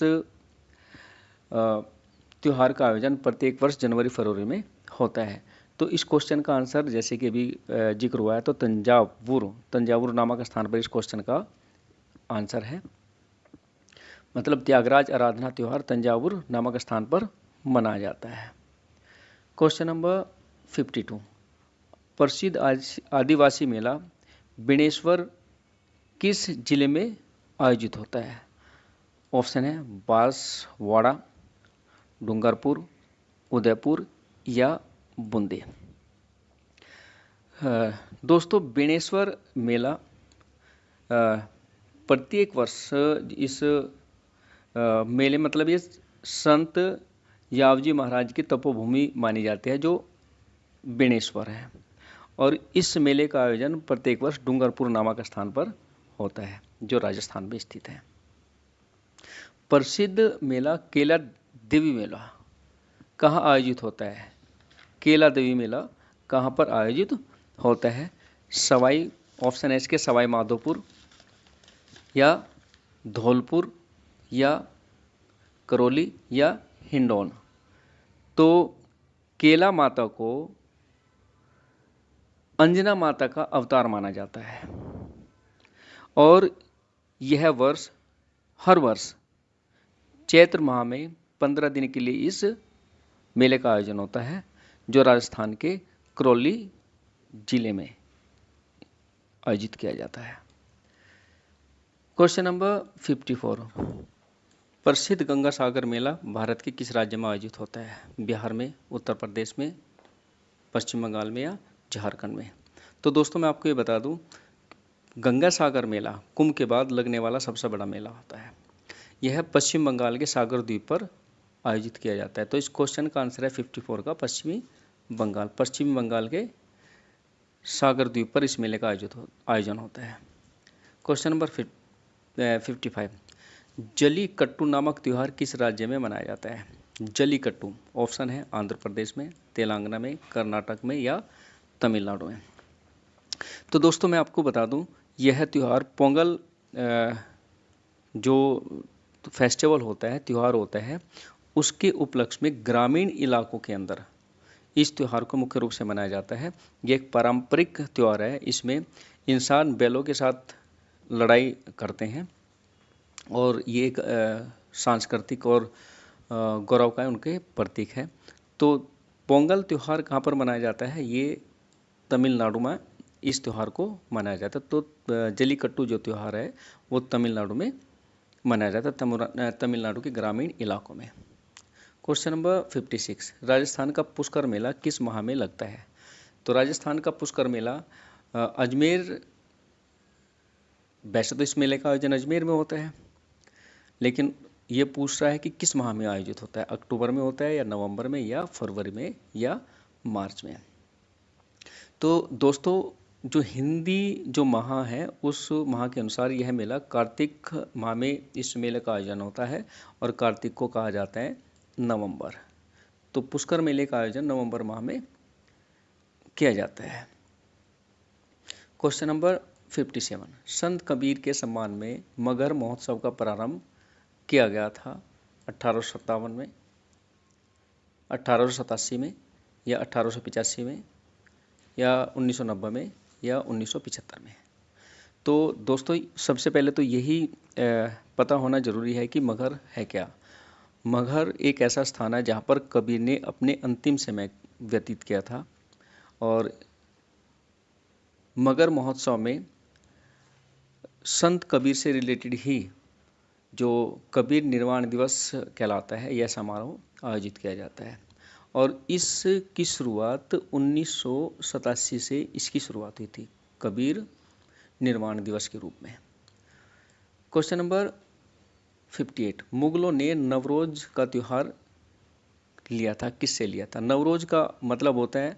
A: त्यौहार का आयोजन प्रत्येक वर्ष जनवरी फरवरी में होता है। तो इस क्वेश्चन का आंसर जैसे कि अभी जिक्र हुआ है तो तंजावुर नामक स्थान पर इस क्वेश्चन का आंसर है। मतलब त्यागराज आराधना त्योहार तंजावुर नामक स्थान पर मनाया जाता है। क्वेश्चन नंबर 52, प्रसिद्ध आदिवासी मेला बेणेश्वर किस जिले में आयोजित होता है? ऑप्शन है बांसवाड़ा, डूंगरपुर, उदयपुर या बूंदी। दोस्तों, बेणेश्वर मेला प्रत्येक वर्ष इस मेले मतलब ये संत यावजी महाराज की तपोभूमि मानी जाती है जो बेणेश्वर है, और इस मेले का आयोजन प्रत्येक वर्ष डूंगरपुर नामक स्थान पर होता है जो राजस्थान में स्थित है। प्रसिद्ध मेला केला देवी मेला कहाँ आयोजित होता है? केला देवी मेला कहाँ पर आयोजित होता है? ऑप्शन है इसके सवाई माधोपुर या धौलपुर या करौली या हिंडौन। तो केला माता को अंजना माता का अवतार माना जाता है और यह हर वर्ष चैत्र माह में 15 दिन के लिए इस मेले का आयोजन होता है जो राजस्थान के करौली जिले में आयोजित किया जाता है। क्वेश्चन नंबर 54, प्रसिद्ध गंगा सागर मेला भारत के किस राज्य में आयोजित होता है? बिहार में, उत्तर प्रदेश में, पश्चिम बंगाल में या झारखंड में? तो दोस्तों मैं आपको ये बता दूं, गंगा सागर मेला कुंभ के बाद लगने वाला सबसे बड़ा मेला होता है। यह पश्चिम बंगाल के सागर द्वीप पर आयोजित किया जाता है। तो इस क्वेश्चन का आंसर है 54 का पश्चिमी बंगाल के सागर द्वीप पर इस मेले का आयोजन होता है। क्वेश्चन नंबर 55, जलीकट्टू नामक त्योहार किस राज्य में मनाया जाता है? जलीकट्टू ऑप्शन है आंध्र प्रदेश में, तेलंगाना में, कर्नाटक में या तमिलनाडु में। तो दोस्तों मैं आपको बता दूं, यह त्योहार पोंगल जो फेस्टिवल होता है, त्योहार होता है, उसके उपलक्ष्य में ग्रामीण इलाकों के अंदर इस त्योहार को मुख्य रूप से मनाया जाता है। ये एक पारंपरिक त्योहार है। इसमें इंसान बैलों के साथ लड़ाई करते हैं और ये एक सांस्कृतिक और गौरव का उनके प्रतीक है। तो पोंगल त्यौहार कहाँ पर मनाया जाता है? ये तमिलनाडु में इस त्यौहार को मनाया जाता है। तो जलीकट्टू जो त्यौहार है वो तमिलनाडु में मनाया जाता है, तमिलनाडु के ग्रामीण इलाकों में। क्वेश्चन नंबर 56, राजस्थान का पुष्कर मेला किस माह में लगता है? तो राजस्थान का पुष्कर मेला अजमेर, वैसे तो इस मेले का आयोजन अजमेर में होता है, लेकिन ये पूछ रहा है कि किस माह में आयोजित होता है। अक्टूबर में होता है या नवंबर में या फरवरी में या मार्च में? तो दोस्तों जो हिंदी जो माह है उस माह के अनुसार यह मेला कार्तिक माह में इस मेले का आयोजन होता है और कार्तिक को कहा जाता है नवंबर। तो पुष्कर मेले का आयोजन नवंबर माह में किया जाता है। क्वेश्चन नंबर 57, संत कबीर के सम्मान में मगहर महोत्सव का प्रारंभ किया गया था 1857 में, 1887 में या 1885 में या 1990 में या 1975 में? तो दोस्तों सबसे पहले तो यही पता होना जरूरी है कि मगहर है क्या। मगहर एक ऐसा स्थान है जहाँ पर कबीर ने अपने अंतिम समय व्यतीत किया था और मगहर महोत्सव में संत कबीर से रिलेटेड ही जो कबीर निर्वाण दिवस कहलाता है यह समारोह आयोजित किया जाता है और इसकी शुरुआत 1987 से इसकी शुरुआत हुई थी कबीर निर्वाण दिवस के रूप में। क्वेश्चन नंबर 58, मुगलों ने नवरोज का त्योहार लिया था, किससे लिया था? नवरोज का मतलब होता है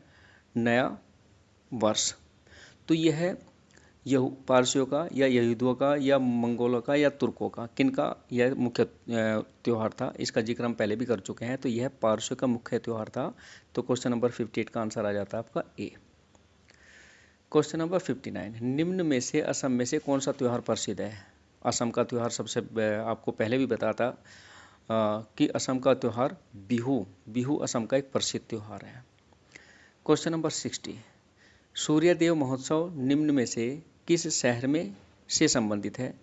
A: नया वर्ष। तो यह पारसियों का या यहूदियों का या मंगोलों का या तुर्कों का, किनका यह मुख्य त्यौहार था? इसका जिक्र हम पहले भी कर चुके हैं। तो यह पारसियों का मुख्य त्यौहार था। तो क्वेश्चन नंबर 58 का आंसर आ जाता है आपका ए। क्वेश्चन नंबर 59, निम्न में से असम में से कौन सा त्यौहार प्रसिद्ध है? असम का त्यौहार सबसे आपको पहले भी बताता कि असम का त्यौहार बिहू असम का एक प्रसिद्ध त्यौहार है। क्वेश्चन नंबर 60, सूर्यदेव महोत्सव निम्न में से किस शहर में से संबंधित है?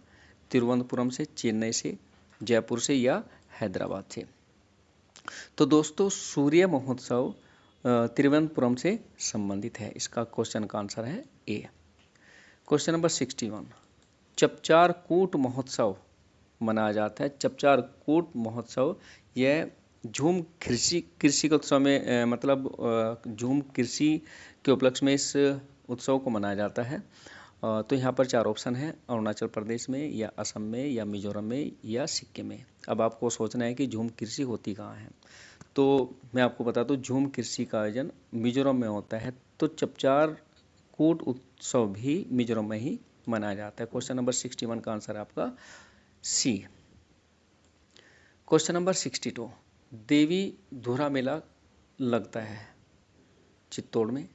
A: तिरुवनंतपुरम से, चेन्नई से, जयपुर से या हैदराबाद से? तो दोस्तों सूर्य महोत्सव तिरुवनंतपुरम से संबंधित है। इसका क्वेश्चन का आंसर है ए। क्वेश्चन नंबर 61, चपचार कूट महोत्सव मनाया जाता है। चपचार कूट महोत्सव यह झूम कृषि के उत्सव में झूम कृषि के उपलक्ष्य में इस उत्सव को मनाया जाता है। तो यहाँ पर 4 ऑप्शन है, अरुणाचल प्रदेश में या असम में या मिजोरम में या सिक्किम में। अब आपको सोचना है कि झूम कृषि होती कहाँ है। तो मैं आपको बता दूं झूम कृषि का आयोजन मिजोरम में होता है। तो चपचार कूट उत्सव भी मिजोरम में ही मनाया जाता है। क्वेश्चन नंबर 61 का आंसर है आपका सी। क्वेश्चन नंबर 62, देवी धुरा मेला लगता है चित्तौड़ में,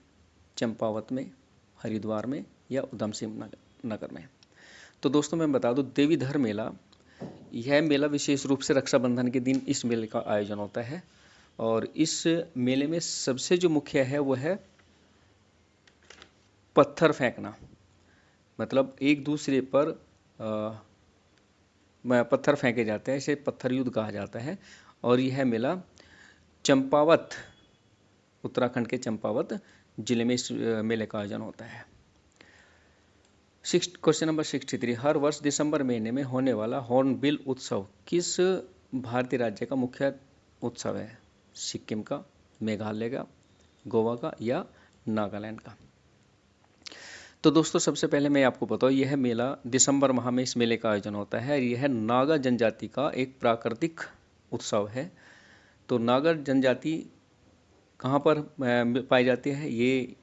A: चंपावत में, हरिद्वार में या उधम सिंह नगर में? तो दोस्तों मैं बता दूं देवी धर मेला, यह मेला विशेष रूप से रक्षाबंधन के दिन इस मेले का आयोजन होता है। और इस मेले में सबसे जो मुख्य है वो है पत्थर फेंकना, मतलब एक दूसरे पर पत्थर फेंके जाते हैं, इसे पत्थर युद्ध कहा जाता है। और यह मेला चंपावत, उत्तराखंड के चंपावत जिले में इस मेले का आयोजन होता है। क्वेश्चन नंबर 63, हर वर्ष दिसंबर महीने में होने वाला हॉर्नबिल उत्सव किस भारतीय राज्य का मुख्य उत्सव है? सिक्किम का, मेघालय का, गोवा का या नागालैंड का? तो दोस्तों सबसे पहले मैं आपको बताऊं यह मेला दिसंबर माह में इस मेले का आयोजन होता है। यह नागा जनजाति का एक प्राकृतिक उत्सव है। तो नागा जनजाति कहाँ पर पाई जाती है ये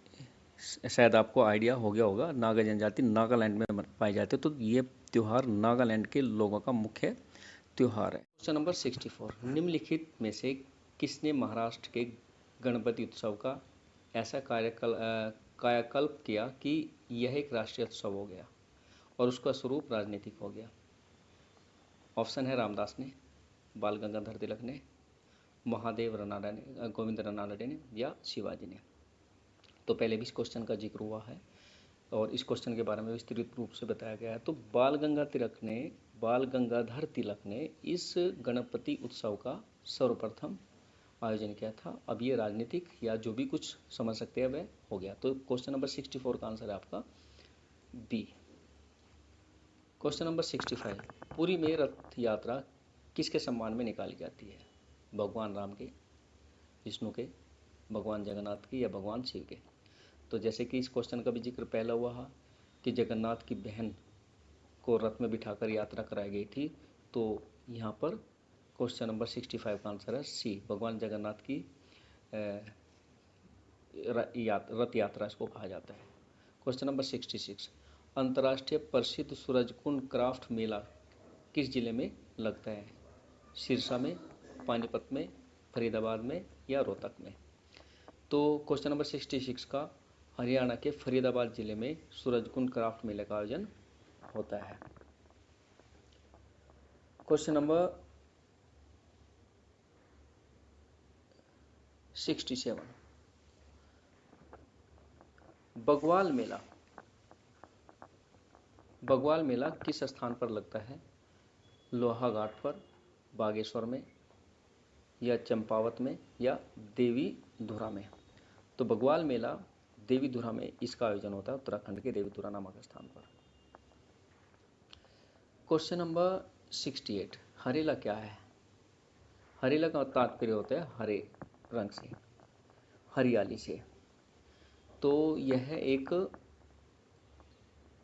A: शायद आपको आइडिया हो गया होगा। नागा जनजाति नागालैंड में पाई जाती है। तो ये त्यौहार नागालैंड के लोगों का मुख्य त्यौहार है। क्वेश्चन नंबर 64, निम्नलिखित में से किसने महाराष्ट्र के गणपति उत्सव का ऐसा कायाकल्प किया कि यह एक राष्ट्रीय उत्सव हो गया और उसका स्वरूप राजनीतिक हो गया? ऑप्शन है रामदास ने, बाल गंगाधर तिलक ने, महादेव रनाडा ने, गोविंद रनाडे ने या शिवाजी ने? तो पहले भी इस क्वेश्चन का जिक्र हुआ है और इस क्वेश्चन के बारे में विस्तृत रूप से बताया गया है। तो बाल गंगाधर तिलक ने इस गणपति उत्सव का सर्वप्रथम आयोजन किया था। अब ये राजनीतिक या जो भी कुछ समझ सकते हैं वह हो गया। तो क्वेश्चन नंबर 64 का आंसर है आपका बी। क्वेश्चन नंबर 65, पुरी में रथ यात्रा किसके सम्मान में निकाली जाती है? भगवान राम के, विष्णु के, भगवान जगन्नाथ की या भगवान शिव के? तो जैसे कि इस क्वेश्चन का भी जिक्र पहला हुआ है कि जगन्नाथ की बहन को रथ में बिठाकर यात्रा कराई गई थी। तो यहाँ पर क्वेश्चन नंबर 65 का आंसर है सी, भगवान जगन्नाथ की रथ यात्रा इसको कहा जाता है। क्वेश्चन नंबर 66, अंतर्राष्ट्रीय प्रसिद्ध सूरजकुंड क्राफ्ट मेला किस जिले में लगता है? सिरसा में, पानीपत में, फरीदाबाद में या रोहतक में? तो क्वेश्चन नंबर 66 का हरियाणा के फरीदाबाद जिले में सूरजकुंड क्राफ्ट मेले का आयोजन होता है। क्वेश्चन नंबर 67, बग्वाल मेला किस स्थान पर लगता है? लोहाघाट पर, बागेश्वर में या चंपावत में या देवी धुरा में? तो बग्वाल मेला देवी धुरा में इसका आयोजन होता है, उत्तराखंड के देवी धुरा नामक स्थान पर। क्वेश्चन नंबर 68, हरेला क्या है? हरेला का तात्पर्य होता है हरे रंग से, हरियाली से। तो यह एक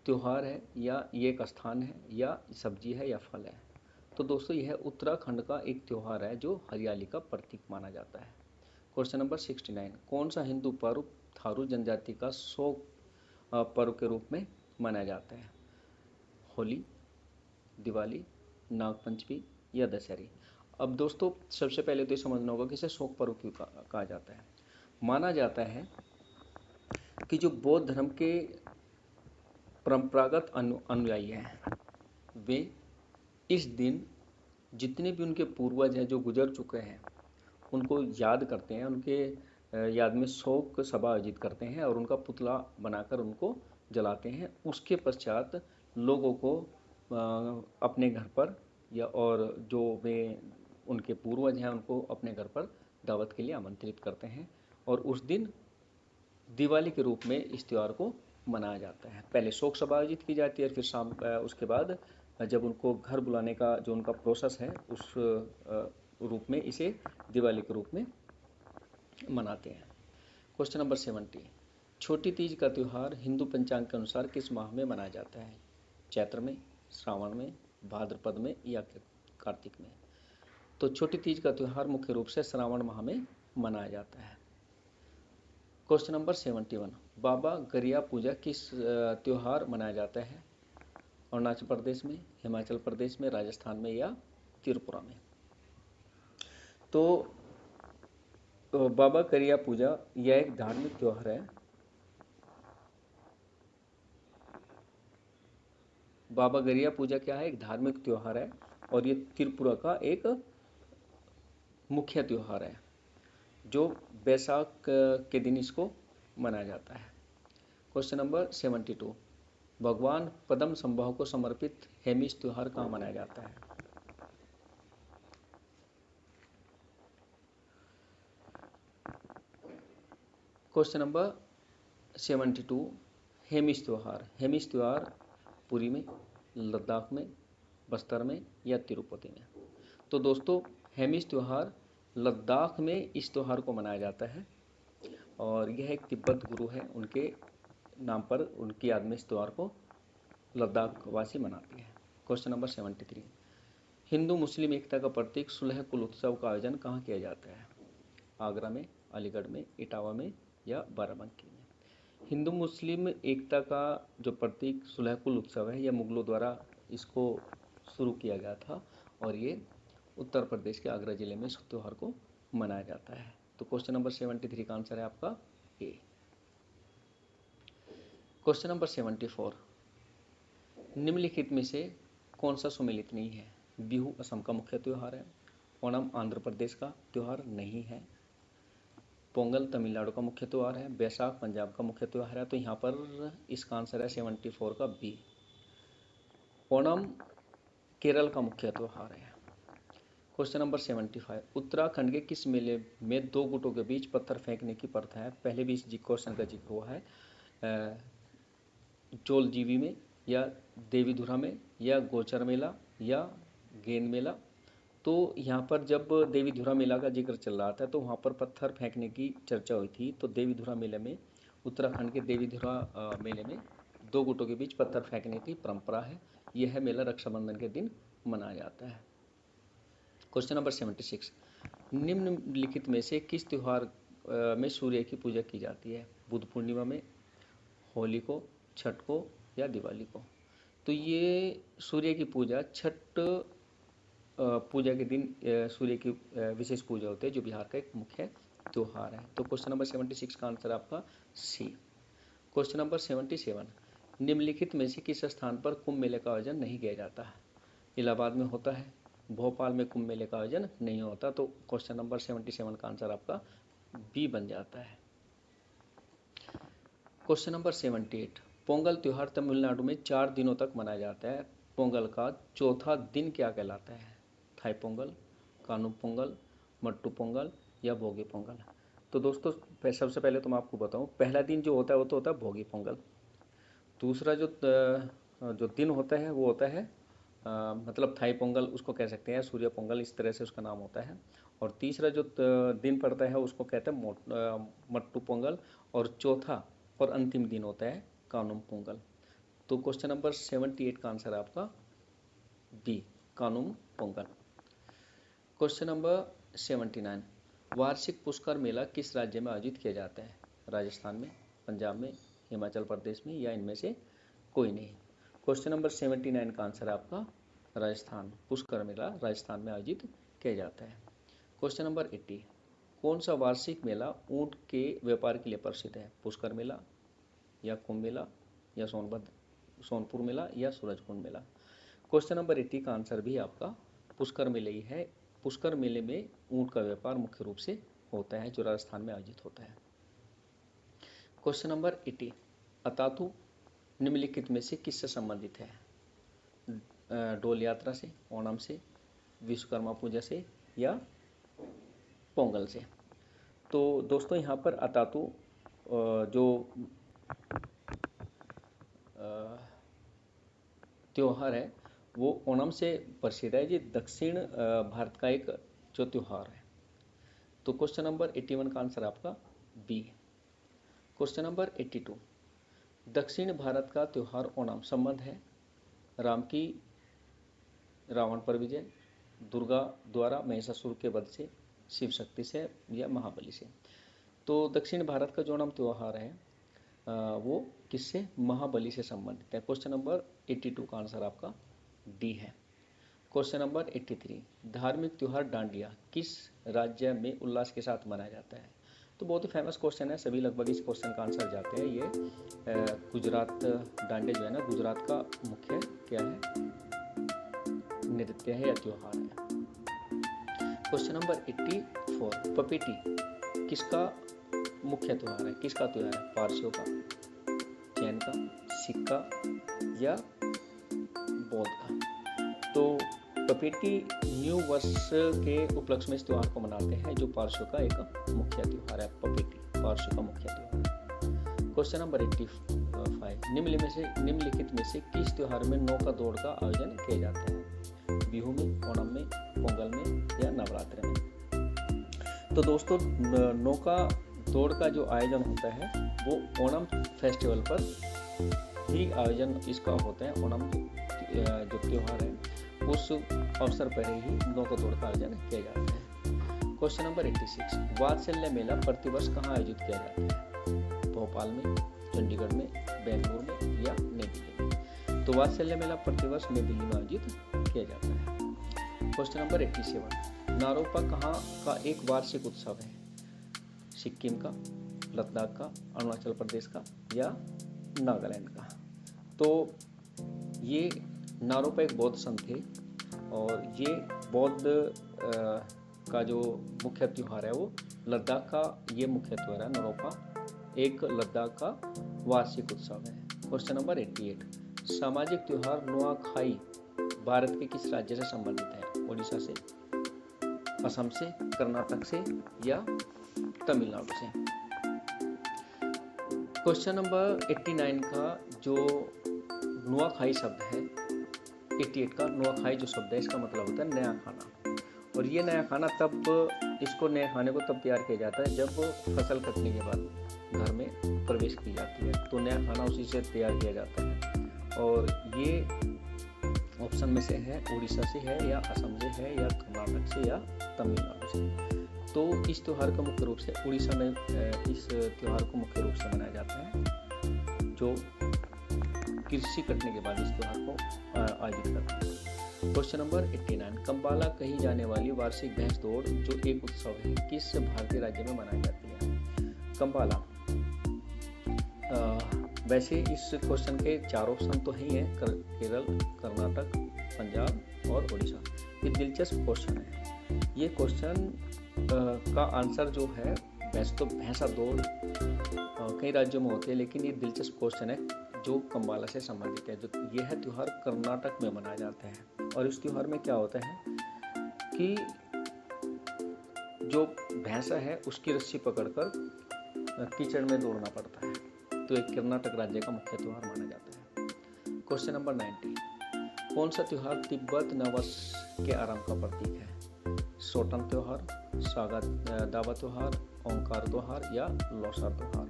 A: त्योहार है या ये एक स्थान है या सब्जी है या फल है? तो दोस्तों यह उत्तराखंड का एक त्योहार है जो हरियाली का प्रतीक माना जाता है। क्वेश्चन नंबर 69, कौन सा हिंदू पर्व थारू जनजाति का शोक पर्व के रूप में मनाया जाता है? होली, दिवाली, नागपंचमी या दशहरी? अब दोस्तों सबसे पहले तो ये समझना होगा कि इसे शोक पर्व क्यों कहा जाता है। माना जाता है कि जो बौद्ध धर्म के परंपरागत अनुयायी हैं वे इस दिन जितने भी उनके पूर्वज हैं जो गुजर चुके हैं उनको याद करते हैं, उनके याद में शोक सभा आयोजित करते हैं और उनका पुतला बनाकर उनको जलाते हैं। उसके पश्चात लोगों को अपने घर पर या और जो वे उनके पूर्वज हैं उनको अपने घर पर दावत के लिए आमंत्रित करते हैं और उस दिन दिवाली के रूप में इस त्यौहार को मनाया जाता है। पहले शोक सभा आयोजित की जाती है, फिर शाम उसके बाद जब उनको घर बुलाने का जो उनका प्रोसेस है उस रूप में इसे दिवाली के रूप में मनाते हैं। क्वेश्चन नंबर 70, छोटी तीज का त्यौहार हिंदू पंचांग के अनुसार किस माह में मनाया जाता है? चैत्र में, श्रावण में, भाद्रपद में या कार्तिक में? तो छोटी तीज का त्यौहार मुख्य रूप से श्रावण माह में मनाया जाता है। क्वेश्चन नंबर 71, बाबा गरिया पूजा किस त्यौहार मनाया जाता है? अरुणाचल प्रदेश में, हिमाचल प्रदेश में, राजस्थान में या त्रिपुरा में? तो बाबा गरिया पूजा यह एक धार्मिक त्यौहार है। बाबा गरिया पूजा क्या है? एक धार्मिक त्यौहार है और ये त्रिपुरा का एक मुख्य त्यौहार है जो बैसाख के दिन इसको मनाया जाता है। क्वेश्चन नंबर 72, भगवान पद्म संभव को समर्पित हेमिस त्यौहार कहाँ मनाया जाता है? क्वेश्चन नंबर 72, हेमिस त्यौहार पुरी में, लद्दाख में, बस्तर में या तिरुपति में? तो दोस्तों हेमिस त्यौहार लद्दाख में इस त्यौहार को मनाया जाता है और यह एक तिब्बत गुरु है, उनके नाम पर उनकी याद में इस त्यौहार को लद्दाख वासी मनाते हैं। क्वेश्चन नंबर 73, हिंदू मुस्लिम एकता का प्रतीक सुलह कुल उत्सव का आयोजन कहाँ किया जाता है? आगरा में, अलीगढ़ में, इटावा में या बाराबंकी में? हिंदू मुस्लिम एकता का जो प्रतीक सुलह कुल उत्सव है यह मुगलों द्वारा इसको शुरू किया गया था और ये उत्तर प्रदेश के आगरा जिले में इस त्यौहार को मनाया जाता है। तो क्वेश्चन नंबर 73 का आंसर है आपका ए। क्वेश्चन नंबर 74, निम्नलिखित में से कौन सा सुमेलित नहीं है? बिहू असम का मुख्य त्यौहार है, ओणम आंध्र प्रदेश का त्यौहार नहीं है, पोंगल तमिलनाडु का मुख्य त्यौहार है, बैसाख पंजाब का मुख्य त्यौहार है। तो यहाँ पर इसका आंसर है 74 का बी, ओणम केरल का मुख्य त्यौहार है। क्वेश्चन नंबर 75, उत्तराखंड के किस मेले में दो गुटों के बीच पत्थर फेंकने की प्रथा है? पहले भी इस क्वेश्चन का जिक्र हुआ है, चोलजीवी में या देवीधुरा में या गोचर मेला या गेंद मेला? तो यहाँ पर जब देवीधुरा मेला का जिक्र चल रहा था तो वहाँ पर पत्थर फेंकने की चर्चा हुई थी। तो देवीधुरा मेले में, उत्तराखंड के देवीधुरा मेले में दो गुटों के बीच पत्थर फेंकने की परंपरा है। यह मेला रक्षाबंधन के दिन मनाया जाता है। क्वेश्चन नंबर 76, निम्नलिखित में से किस त्यौहार में सूर्य की पूजा की जाती है? बुद्ध पूर्णिमा में, होली को, छठ को या दिवाली को? तो ये सूर्य की पूजा छठ पूजा के दिन सूर्य की विशेष पूजा होती है जो बिहार का एक मुख्य त्यौहार है। तो क्वेश्चन नंबर 76 का आंसर आपका सी। क्वेश्चन नंबर 77, निम्नलिखित में से किस स्थान पर कुंभ मेले का आयोजन नहीं किया जाता है? इलाहाबाद में होता है, भोपाल में कुंभ मेले का आयोजन नहीं होता। तो क्वेश्चन नंबर 77 का आंसर आपका बी बन जाता है। क्वेश्चन नंबर 78, पोंगल त्यौहार तमिलनाडु में 4 दिनों तक मनाया जाता है। पोंगल का चौथा दिन क्या कहलाता है? थाई पोंगल, कानू पोंगल, मट्टू पोंगल या भोगी पोंगल? तो दोस्तों सबसे पहले तो मैं आपको बताऊं, पहला दिन जो होता है वो तो होता है भोगी पोंगल। दूसरा जो दिन होता है वो होता है मतलब थाई पोंगल उसको कह सकते हैं, सूर्य पोंगल इस तरह से उसका नाम होता है। और तीसरा जो दिन पड़ता है उसको कहते हैं मट्टू पोंगल और चौथा और अंतिम दिन होता है कानुम पोंगल। तो क्वेश्चन नंबर 78 का आंसर है आपका B, Kaanum Pongal. Question number 79, वार्षिक पुष्कर मेला किस राज्य में आयोजित किया जाता है? राजस्थान में, पंजाब में, हिमाचल प्रदेश में या इनमें से कोई नहीं? क्वेश्चन नंबर 79 का आंसर है आपका राजस्थान, पुष्कर मेला राजस्थान में आयोजित किया जाता है। क्वेश्चन नंबर 80, कौन सा वार्षिक मेला ऊंट के व्यापार के लिए प्रसिद्ध है? पुष्कर मेला या कुंभ मेला या सोनपुर मेला या सूरजकुंड मेला? क्वेश्चन नंबर 80 का आंसर भी आपका पुष्कर मेले ही है। पुष्कर मेले में ऊंट का व्यापार मुख्य रूप से होता है जो राजस्थान में आयोजित होता है। क्वेश्चन नंबर 80, अतातु निम्नलिखित में से किससे संबंधित है? डोल यात्रा से, ओणम से, विश्वकर्मा पूजा से या पोंगल से? तो दोस्तों यहाँ पर अतातु जो त्यौहार है वो ओणम से प्रसिद्ध है। ये दक्षिण भारत का एक जो त्यौहार है। तो क्वेश्चन नंबर 81 का आंसर आपका बी है। क्वेश्चन नंबर 82, दक्षिण भारत का त्यौहार ओणम संबंध है राम की रावण पर विजय, दुर्गा द्वारा महिषासुर के वध से, शिव शक्ति से या महाबली से? तो दक्षिण भारत का जो ओणम त्यौहार है वो किससे? महाबली से संबंधित है। क्वेश्चन नंबर 82 का आंसर आपका डी है। क्वेश्चन नंबर 83, धार्मिक त्यौहार डांडिया किस राज्य में उल्लास के साथ मनाया जाता है? तो बहुत ही फेमस क्वेश्चन है, सभी लगभग इस क्वेश्चन का आंसर जाते हैं। ये गुजरात, डांडिया जो है ना गुजरात का मुख्य क्या है? नृत्य है या त्यौहार है। क्वेश्चन नंबर 84, पपेटी किसका मुख्य त्यौहार है? किसका त्यौहार है? पारसियों का, जैन का, सिख का या बौद्ध का? तो पपेटी न्यू वर्ष के उपलक्ष्य में इस त्यौहार को मनाते हैं जो पारसियों का एक मुख्य त्यौहार है। पपेटी पारसियों का मुख्य त्यौहार है। क्वेश्चन नंबर 85, निम्नलिखित में से किस त्यौहार में नौका दौड़ का आयोजन किया जाता है? बिहू में, ओणम में, पोंगल में या नवरात्र में? तो दोस्तों नौका दौड़ का जो आयोजन होता है वो ओणम फेस्टिवल पर ही आयोजन इसका होता है। ओणम जो त्यौहार है उस अवसर पर ही नौका दौड़ का आयोजन किया जाता है। क्वेश्चन नंबर 86, वात्सल्य मेला प्रतिवर्ष कहाँ आयोजित किया जाता है? भोपाल में, चंडीगढ़ में, बेंगलुरु में या नई दिल्ली में? तो वात्सल्य मेला प्रतिवर्ष नई दिल्ली में आयोजित किया जाता है। क्वेश्चन नंबर 87, नारोपा कहाँ का एक वार्षिक उत्सव है? सिक्किम का, लद्दाख का, अरुणाचल प्रदेश का या नागालैंड का? तो ये नारोपा एक बौद्ध संत थे और ये बौद्ध का जो मुख्य त्यौहार है वो लद्दाख का ये मुख्य त्यौहार है। नारोपा एक लद्दाख का वार्षिक उत्सव है। क्वेश्चन नंबर 88, सामाजिक त्यौहार नुआखाई भारत के किस राज्य से संबंधित है? उड़ीसा से, असम से, कर्नाटक से या तमिलनाडु से? क्वेश्चन नंबर 89 का जो नुआखाई शब्द है, 88 का नुआखाई जो शब्द है इसका मतलब होता है नया खाना। और ये नया खाना इसको नए खाने को तब तैयार किया जाता है जब फसल कटने के बाद घर में प्रवेश की जाती है, तो नया खाना उसी से तैयार किया जाता है। और ये ऑप्शन में से है उड़ीसा से है या असम से है या कर्नाटक से या तमिलनाडु से। तो इस त्यौहार का मुख्य रूप से उड़ीसा में इस त्यौहार को मुख्य रूप से मनाया जाता है जो कृषि कटने के बाद इस त्यौहार को आयोजित करते हैं। क्वेश्चन नंबर 89, कंबाला कही जाने वाली वार्षिक भैंस दौड़ जो एक उत्सव है किस भारतीय राज्य में मनाई जाती है? कंबाला वैसे इस क्वेश्चन के 4 ऑप्शन तो ही हैं, केरल, कर्नाटक, पंजाब और उड़ीसा। ये दिलचस्प क्वेश्चन है। ये क्वेश्चन का आंसर जो है वैसे तो भैंसा दौड़ कई राज्यों में होती है, लेकिन ये दिलचस्प क्वेश्चन है जो कंबाला से संबंधित है। जो यह त्योहार कर्नाटक में मनाया जाता है और इस त्योहार में क्या होता है कि जो भैंसा है उसकी रस्सी पकड़कर कीचड़ में दौड़ना पड़ता है, तो एक कर्नाटक राज्य का मुख्य त्यौहार माना जाता है। क्वेश्चन नंबर 90, कौन सा त्यौहार तिब्बत नववर्ष के आरंभ का प्रतीक है? सोटन त्यौहार, सागा दावा त्यौहार, ओंकार त्यौहार या लोसार त्यौहार?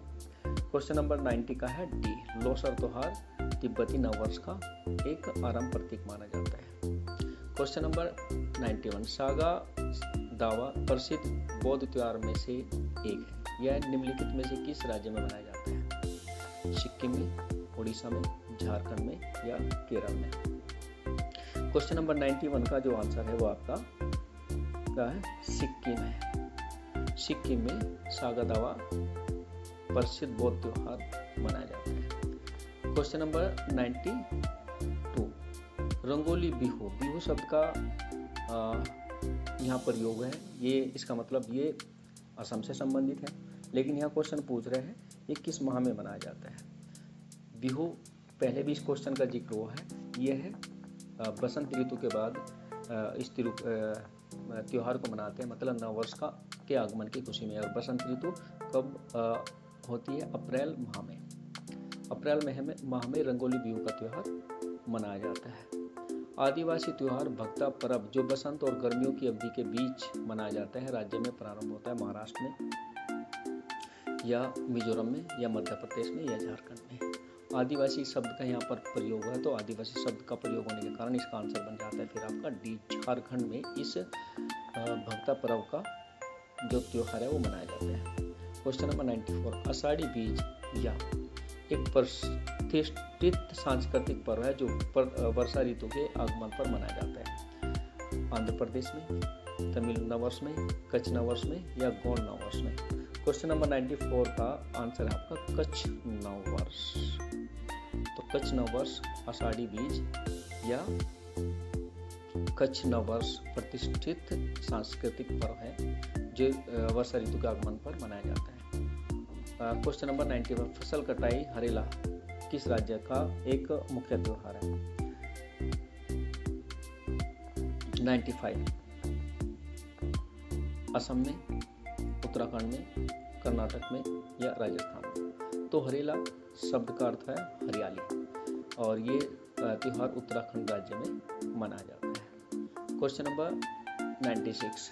A: क्वेश्चन नंबर 90 का है डी, लोसार त्यौहार तिब्बती नववर्ष का एक आरंभ प्रतीक माना जाता है। क्वेश्चन नंबर 91, सागा दावा प्रसिद्ध बौद्ध त्यौहार में से एक है। यह निम्नलिखित में से किस राज्य में मनाया जाता है? सिक्किम में, उड़ीसा में, झारखंड में या केरल में? क्वेश्चन नंबर 91 का जो आंसर है वो आपका क्या है? सिक्किम है। सिक्किम में सागा दावा प्रसिद्ध बौद्ध त्यौहार मनाया जाता है। क्वेश्चन नंबर 92, रंगोली बिहू, बिहू शब्द का यहाँ पर योग है। ये इसका मतलब ये असम से संबंधित है। लेकिन यहाँ क्वेश्चन पूछ रहे हैं ये किस माह में मनाया जाता है। बिहू पहले भी इस क्वेश्चन का जिक्र हुआ है। यह है बसंत ऋतु के बाद इस त्योहार को मनाते हैं, मतलब नववर्ष के आगमन की खुशी में। और बसंत ऋतु कब होती है? अप्रैल माह में। अप्रैल माह में रंगोली बिहू का त्योहार मनाया जाता है। आदिवासी त्योहार भक्ता पर्व जो बसंत और गर्मियों की अवधि के बीच मनाया जाता है, राज्य में प्रारंभ होता है महाराष्ट्र में या मिजोरम में या मध्य प्रदेश में या झारखंड में। आदिवासी शब्द का यहाँ पर प्रयोग है, तो आदिवासी शब्द का प्रयोग होने के कारण इसका आंसर बन जाता है फिर आपका डी। झारखंड में इस भक्ता पर्व का जो त्योहार है वो मनाया जाता है। क्वेश्चन नंबर 94, आषाढ़ी बीज या एक प्रतिष्ठित सांस्कृतिक पर्व है जो वर्षा ऋतु के आगमन पर मनाया जाता है। आंध्र प्रदेश में, तमिल नववर्ष में, कच्छ नववर्ष में या गौड़ नववर्ष में। क्वेश्चन नंबर 94 का आंसर है आपका कच्छ नववर्ष। तो कच्छ नववर्ष आषाढ़ी बीज या कच्छ नववर्ष प्रतिष्ठित सांस्कृतिक पर्व है जो वर्षा ऋतु के आगमन पर मनाया जाता है। क्वेश्चन नंबर 91, फसल कटाई हरेला किस राज्य का एक मुख्य त्योहार है? 95, असम में, उत्तराखंड में, कर्नाटक में या राजस्थान में। तो हरेला शब्द का अर्थ है हरियाली और ये त्योहार उत्तराखंड राज्य में मनाया जाता है। क्वेश्चन नंबर 96,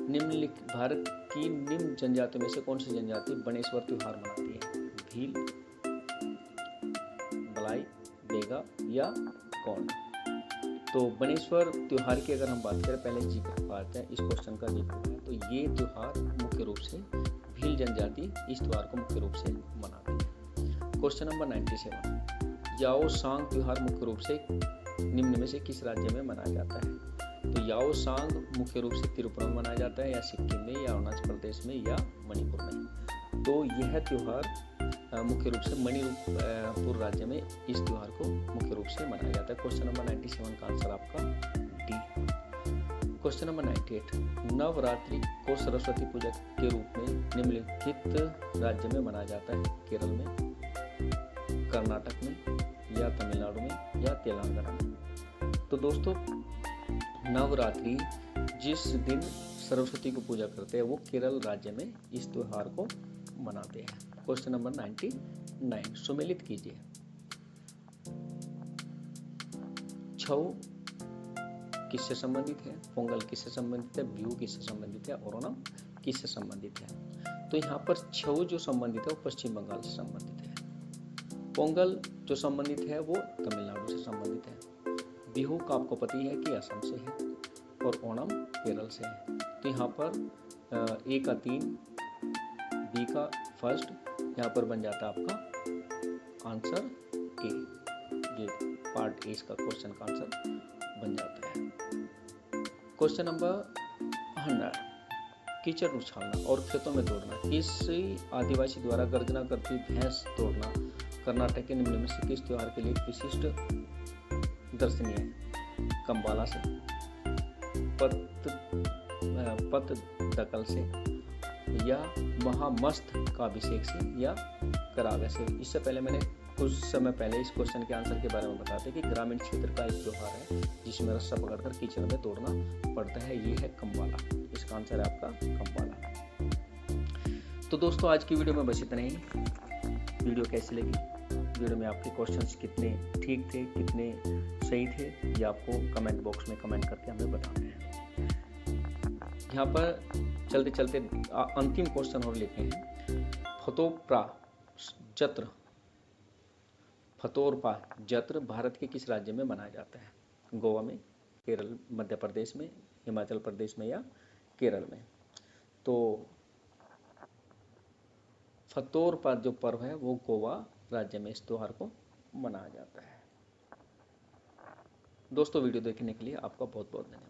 A: निम्नलिखित भारत की निम्न जनजातियों में से कौन सी जनजाति बनेश्वर त्योहार मनाती है? भील, बलाई, बेगा या कौंड। तो बनेश्वर त्योहार की अगर हम बात करें, पहले जिक्र पाते हैं, इस क्वेश्चन का जिक्र है, तो ये त्योहार मुख्य रूप से भील जनजाति इस त्योहार को मुख्य रूप से मनाती है। क्वेश्चन नंबर 97, याओ सांग त्योहार मुख्य रूप से निम्न में से किस राज्य में मनाया जाता है? तो याओ सांग मुख्य रूप से त्रिपुरा में मनाया जाता है या सिक्किम में या अरुणाचल प्रदेश में या मणिपुर में। तो यह त्योहार मुख्य रूप से मणिपुर राज्य में इस त्योहार को मुख्य रूप से मनाया जाता है। क्वेश्चन नंबर 97 का आंसर आपका डी। क्वेश्चन नंबर 98, नवरात्रि को सरस्वती पूजा के रूप में निम्नलिखित राज्य में मनाया जाता है? केरल में, कर्नाटक में या तमिलनाडु में या तेलंगाना में। तो दोस्तों नवरात्रि जिस दिन सरस्वती को पूजा करते हैं वो केरल राज्य में इस त्योहार को मनाते हैं। क्वेश्चन नंबर 99, सुमेलित कीजिए। छऊ किससे संबंधित है? पोंगल किससे संबंधित है? बिहू किससे संबंधित है? और ओणम किससे संबंधित है? तो यहाँ पर छऊ जो संबंधित है वो पश्चिम बंगाल से संबंधित है। पोंगल जो संबंधित है वो तमिलनाडु से संबंधित है। बिहू का आपको पता ही है कि असम से है और ओणम केरल से है। तो यहाँ पर ए का 3, बी का फर्स्ट, यहाँ पर बन जाता है आपका आंसर ए। ये पार्ट ए का क्वेश्चन का आंसर बन जाता है। क्वेश्चन नंबर 100, कीचड़ उछालना और खेतों में दौड़ना किसी आदिवासी द्वारा गर्जना करती भैंस दौड़ना कर्नाटक के निम्न में से किस त्योहार के लिए विशिष्ट दर्शनीय है? कंबाला से, पतदकल से या महामस्त का अभिषेक से या करावे से। इससे पहले मैंने कुछ समय पहले इस क्वेश्चन के आंसर के बारे में बताते कि ग्रामीण क्षेत्र का एक त्योहार है जिसमें रस्सा पकड़कर कीचड़ में दौड़ना पड़ता है, ये है कंबाला। इसका आंसर है आपका कंबाला। तो दोस्तों आज की वीडियो में बस इतना ही। वीडियो कैसी लगी? वीडियो में आपके क्वेश्चंस कितने ठीक थे, कितने सही थे, ये आपको कमेंट बॉक्स में कमेंट करके हमें बताना है। यहाँ पर चलते चलते अंतिम क्वेश्चन और लेते हैं। फतोरपा जत्र भारत के किस राज्य में मनाया जाता है? गोवा में, केरल, मध्य प्रदेश में, हिमाचल प्रदेश में या केरल में। तो फतोरपा जो पर्व है वो गोवा राज्य में इस त्योहार को मनाया जाता है। दोस्तों वीडियो देखने के लिए आपका बहुत बहुत धन्यवाद।